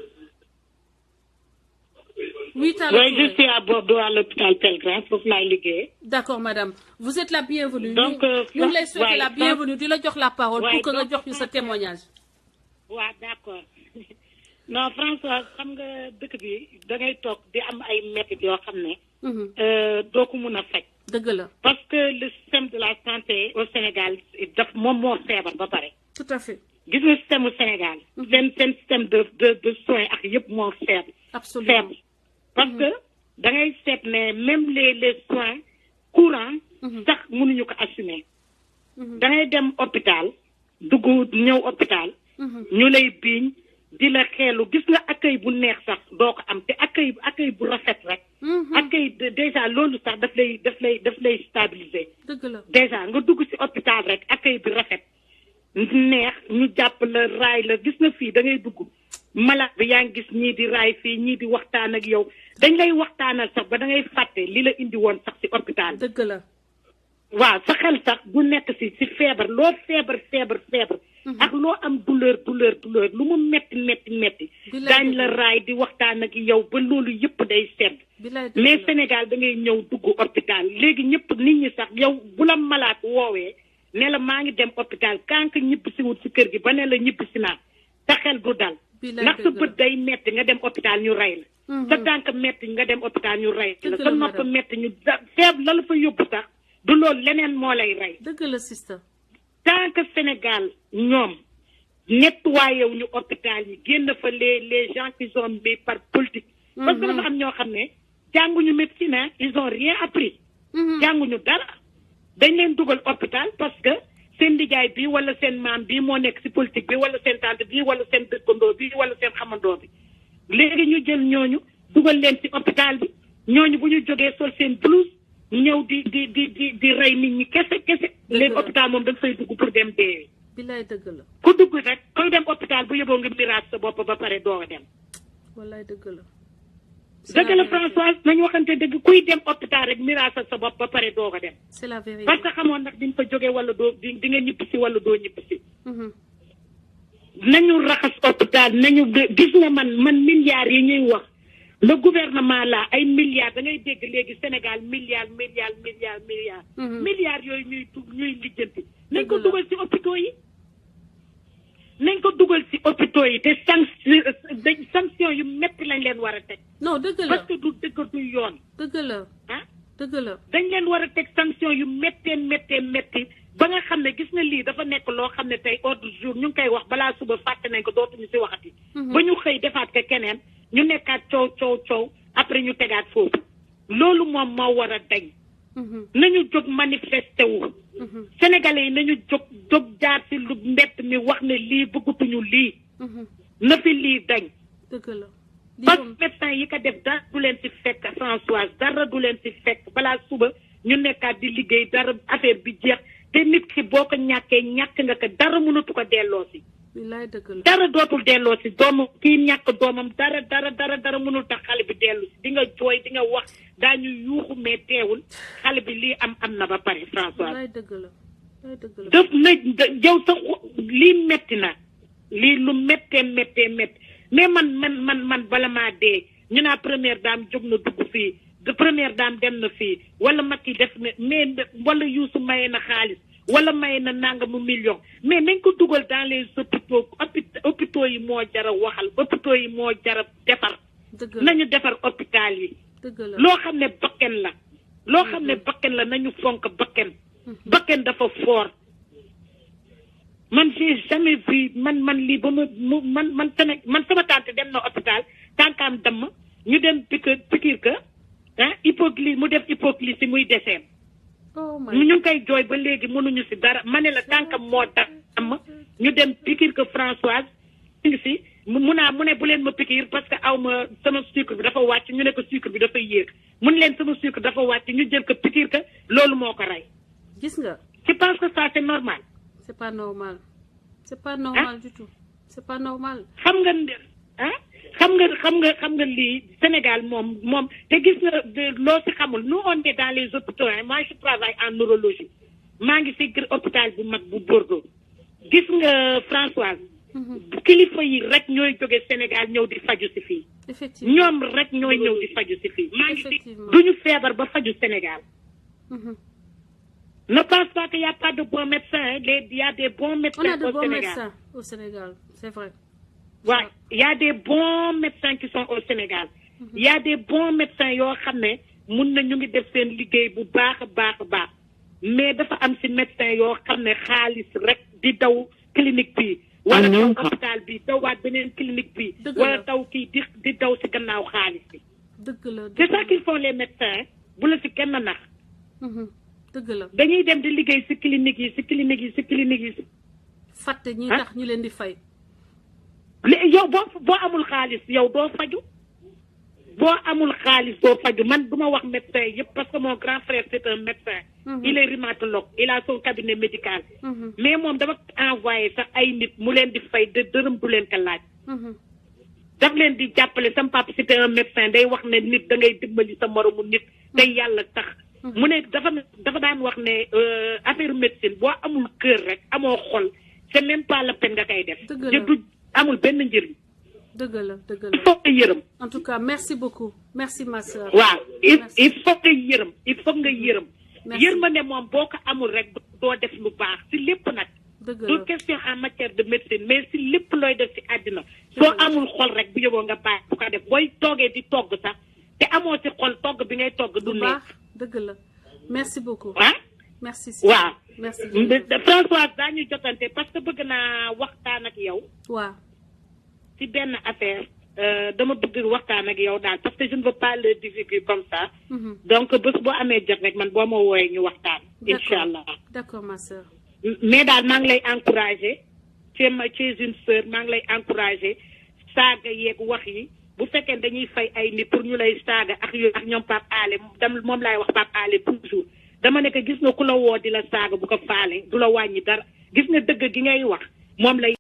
Oui, je suis à Bordeaux à l'hôpital Pellegrin foofu laay liggéey. D'accord madame vous êtes la bienvenue. donc ñu ngi lay souhaiter la bienvenue di la jox la parole pour que nga jox ñu sa témoignage. waaw d'accord non François xam nga dëkk bi da ngay toog di am ay métti yoo xam ne. doo ko mun a faj. dëgg la parce que le système de la santé au Sénégal daf moom moo feebar ba pare. tout à fait. gis nga système au Sénégal. seen système de soins ak yëpp moo feebar. absolument parce que da ngay seet ne même les soins courants. sax mënuñu ko assumer. da ngay dem hôpital dugg ñëw hôpital. ñu lay biiñ di la xeelu gis nga accueil bu neex sax doo ko am te accueil bu rafet rek. accueil déjà loolu sax daf lay stabiliser. dëgg la déjà nga dugg ci hôpital rek accueil bi rafet neex ñu jàpp la raay la gis nga fii da ngay dugg malade bi yaa ngi gis ñii di raay fii ñii di waxtaan ak yow dañ lay waxtaanal sax ba da ngay fàtte li la indi woon sax ci hôpital. dëgg la. waaw sa xel sax du nekk ci feebar loo feebar. ak loo am douleur lu mu metti daañ la raay di waxtaan ak yow ba loolu yëpp day sedd. mais Sénégal da ngay ñëw dugg hôpital léegi ñëpp nit ñi sax yow bu la malaat woowee ne la maa ngi dem hôpital kank ñibbi si wut si kër gi ba ne la ñibbi si naa sa xel du dal. ndax sa bët day metti nga dem hôpital ñu rey la. sa tànk metti nga dem hôpital ñu rey la. sa nopp metti ñu feeb la fa yóbbu sax du loolu leneen moo lay rey. dëgg la sister. tant que Sénégal ñoom nettoyé wu ñu hôpital yi génn fa les gens qui sont mis par politique. parce que dafa am ñoo xam ne jànguñu médecine ils ont rien appris. jànguñu dara dañ leen dugal hôpital parce que seen ndijaay bi wala seen maam bi moo nekk ci politique bi wala seen tante bi wala seen dëkkandoo bi wala seen xamandoo bi léegi ñu jël ñooñu dugal leen ci hôpital bi ñooñu bu ñu jógee sol seen blouse ñëw di rey nit ñi kese. léegi hôpital moom da nga fay dugg pour dem dee. bilaay dëgg la. ku dugg rek koy dem hôpital bu yóbboo nga miraas sa bopp ba pare doo dem. wallaay dëgg la. dëgg la Françoise nañu waxante dëgg kuy dem hôpital rek miraas sa bopp ba pare doo dem. c'est la vérité. parce que xamoon nag di nga fa jógee wala doo di nga ñibbisi wala doo ñibbisi. nañu raxas hôpital nañu gis nga man milliards yi ñuy wax. le gouvernement là ay milliards da ngay dégg léegi Sénégal milliards yooyu ñuy lijjanti nañ ko dugal ci hôpitaux yi te sanction yu métti lañ leen war a teg. non dëgg la parce que du dëgg du yoon. dëgg la dëgg la. dañ leen war a teg sanction yu métti ba nga xam ne gis nga lii dafa nekk loo xam ne tey ordre du jour ñu ngi koy wax balaa suba fàtte nañ ko dootuñu ci waxati. ba ñu xëy defaat ko keneen. ñu nekkaat coow après ñu tegaat foofu loolu moom moo war a dañ. nañu jóg manifester wu. Sénégalais yi nañu jóg jaar ci lu mbett mi wax ne lii bëggatuñu lii. na fi lii dañ. dëgg la. parce que médecin yi ko def dara du leen ci fekk Françoise dara du leen ci fekk balaa suba ñu nekkaat di liggéey dara affaire bi jeex te nit ki boo ko ñàkkee ñàkk nga ko dara mënatu ko delloo si. bilaay dëgg la. dara dootul delloo si doomu kii ñàkk doomam dara mënul tax xale bi dellu si di nga jooy di nga wax daañu yuuxu mais teewul xale bi lii am na ba pare François. bilaay dëgg la. daf na yow sax lii metti na lii lu méttee mais man bala maa dee ñu naa première dame jóg na dugg fii première dame dem na fii wala Macky def na mais wala Youssou maye na xaalis. wala may na nangamu million mais nañ ko dugal dans les hôpitaux yi moo jara waxal hôpitaux yi moo jara defar. nañu defar hôpital yi. loo xam ne bakken la nañu fonk bakken dafa fort. man j'ai jamais vu man lii ba man sama tante dem na hôpital tànkaam damm ñu dem piqûre ka hypoglycémie mu def hypoglycémie muy décès. ñu ngi koy jooy ba léegi mënuñu ci dara ma ne la tànkam moo tax am ñu dem piqûre que Françoise ngi ci mu ne bu leen ma piqûre parce que aw ma sama sucre bi dafa wàcc ñu ne ko sucre bi dafa yéeg mun leen sama sucre dafa wàcc ñu jël ko piqûre que loolu moo ko rey. gis nga. je pense que ça c'est normal. c'est pas normal du tout. c'est pas normal. xam nga lii Sénégal moom te gis nga loo ci xamul nous on est dans les hôpitaux moi je travaille en neurologie maa ngi ci hôpital bu mag bu Bordeaux gis nga Françoise. kilifa yi rek ñooy jóge Sénégal ñëw di faju ci fii. effectivement ñoom rek ñooy ñëw di faju ci fii. maa ngi ci duñu feebar ba faju Sénégal. ne pense pas qu'il y a pas de bons médecins il y a des bons médecins. on a de bons médecins au Sénégal c'est vrai. waaw il y a des bons médecins qui sont au Sénégal. il y a des bons médecins yoo xam ne mun na ñu ngi def seen liggéey bu baax a baax mais dafa am ci médecin yoo xam ne xaalis rek di daw clinique bi. wala daw hôpital bi dawaat beneen clinique bi. wala daw kii di daw ci gannaaw xaalis bi. dëgg la c'est ça qu'ils font les médecins bu la ci kenn nax. dëgg la dañuy dem di liggéey ci clinique yi. fàtte ñi tax ñu leen di fay. yow boo amul xaalis yow doo faju man du ma wax médecin yëpp parce que mon grand frère c'est un médecin il est rhumatologue il a son cabinet médical mais moom dama envoyé sax ay nit mu leen di fay de dërëm du leen ko laaj daf leen di jàppale sama papa c'était un médecin day wax ne nit da ngay dimbali sa moromu nit tey yàlla tax mu ne dafa daan wax ne affaire médecine boo amul cœur rek amoo xol c'est même pas la peine nga koy def du amul benn njëriñ dëgg la il faut nga yërëm en tout cas merci beaucoup merci ma sœur waaw il faut nga yërëm il faut nga yërëm yërmande moom boo ko amul rek doo def lu baax si lépp nag du question en matière de médecine mais si lépp looy def si àddina soo amul xol rek bu yóbboo nga baax bu ko def booy toogee di togg sax te amoo si xol togg bi ngay togg du neex dëgg la merci beaucoup merci waaw merci Françoise daañu jotante parce que bëgg naa waxtaan ak yow waaw si benn affaire dama bëgg waxtaan ak yow daal parce que je ne veux pas le divulguer comme ça donc bés boo amee jot rek man boo ma wooyee ñu waxtaan incha allah d'accord ma sœur mais daal maa ngi lay encouragé tu es une sœur maa ngi lay encouragé saaga yeeg wax yi bu fekkee dañuy fay ay nit pour ñu lay saaga ak yooyu ak ñoom Pape Alé moom laay wax Pape Alé toujours dama ne ko gis nga ku la woo di la saaga bu ko faale du la wàññi dara gis nga dëgg gi ngay wax moom lay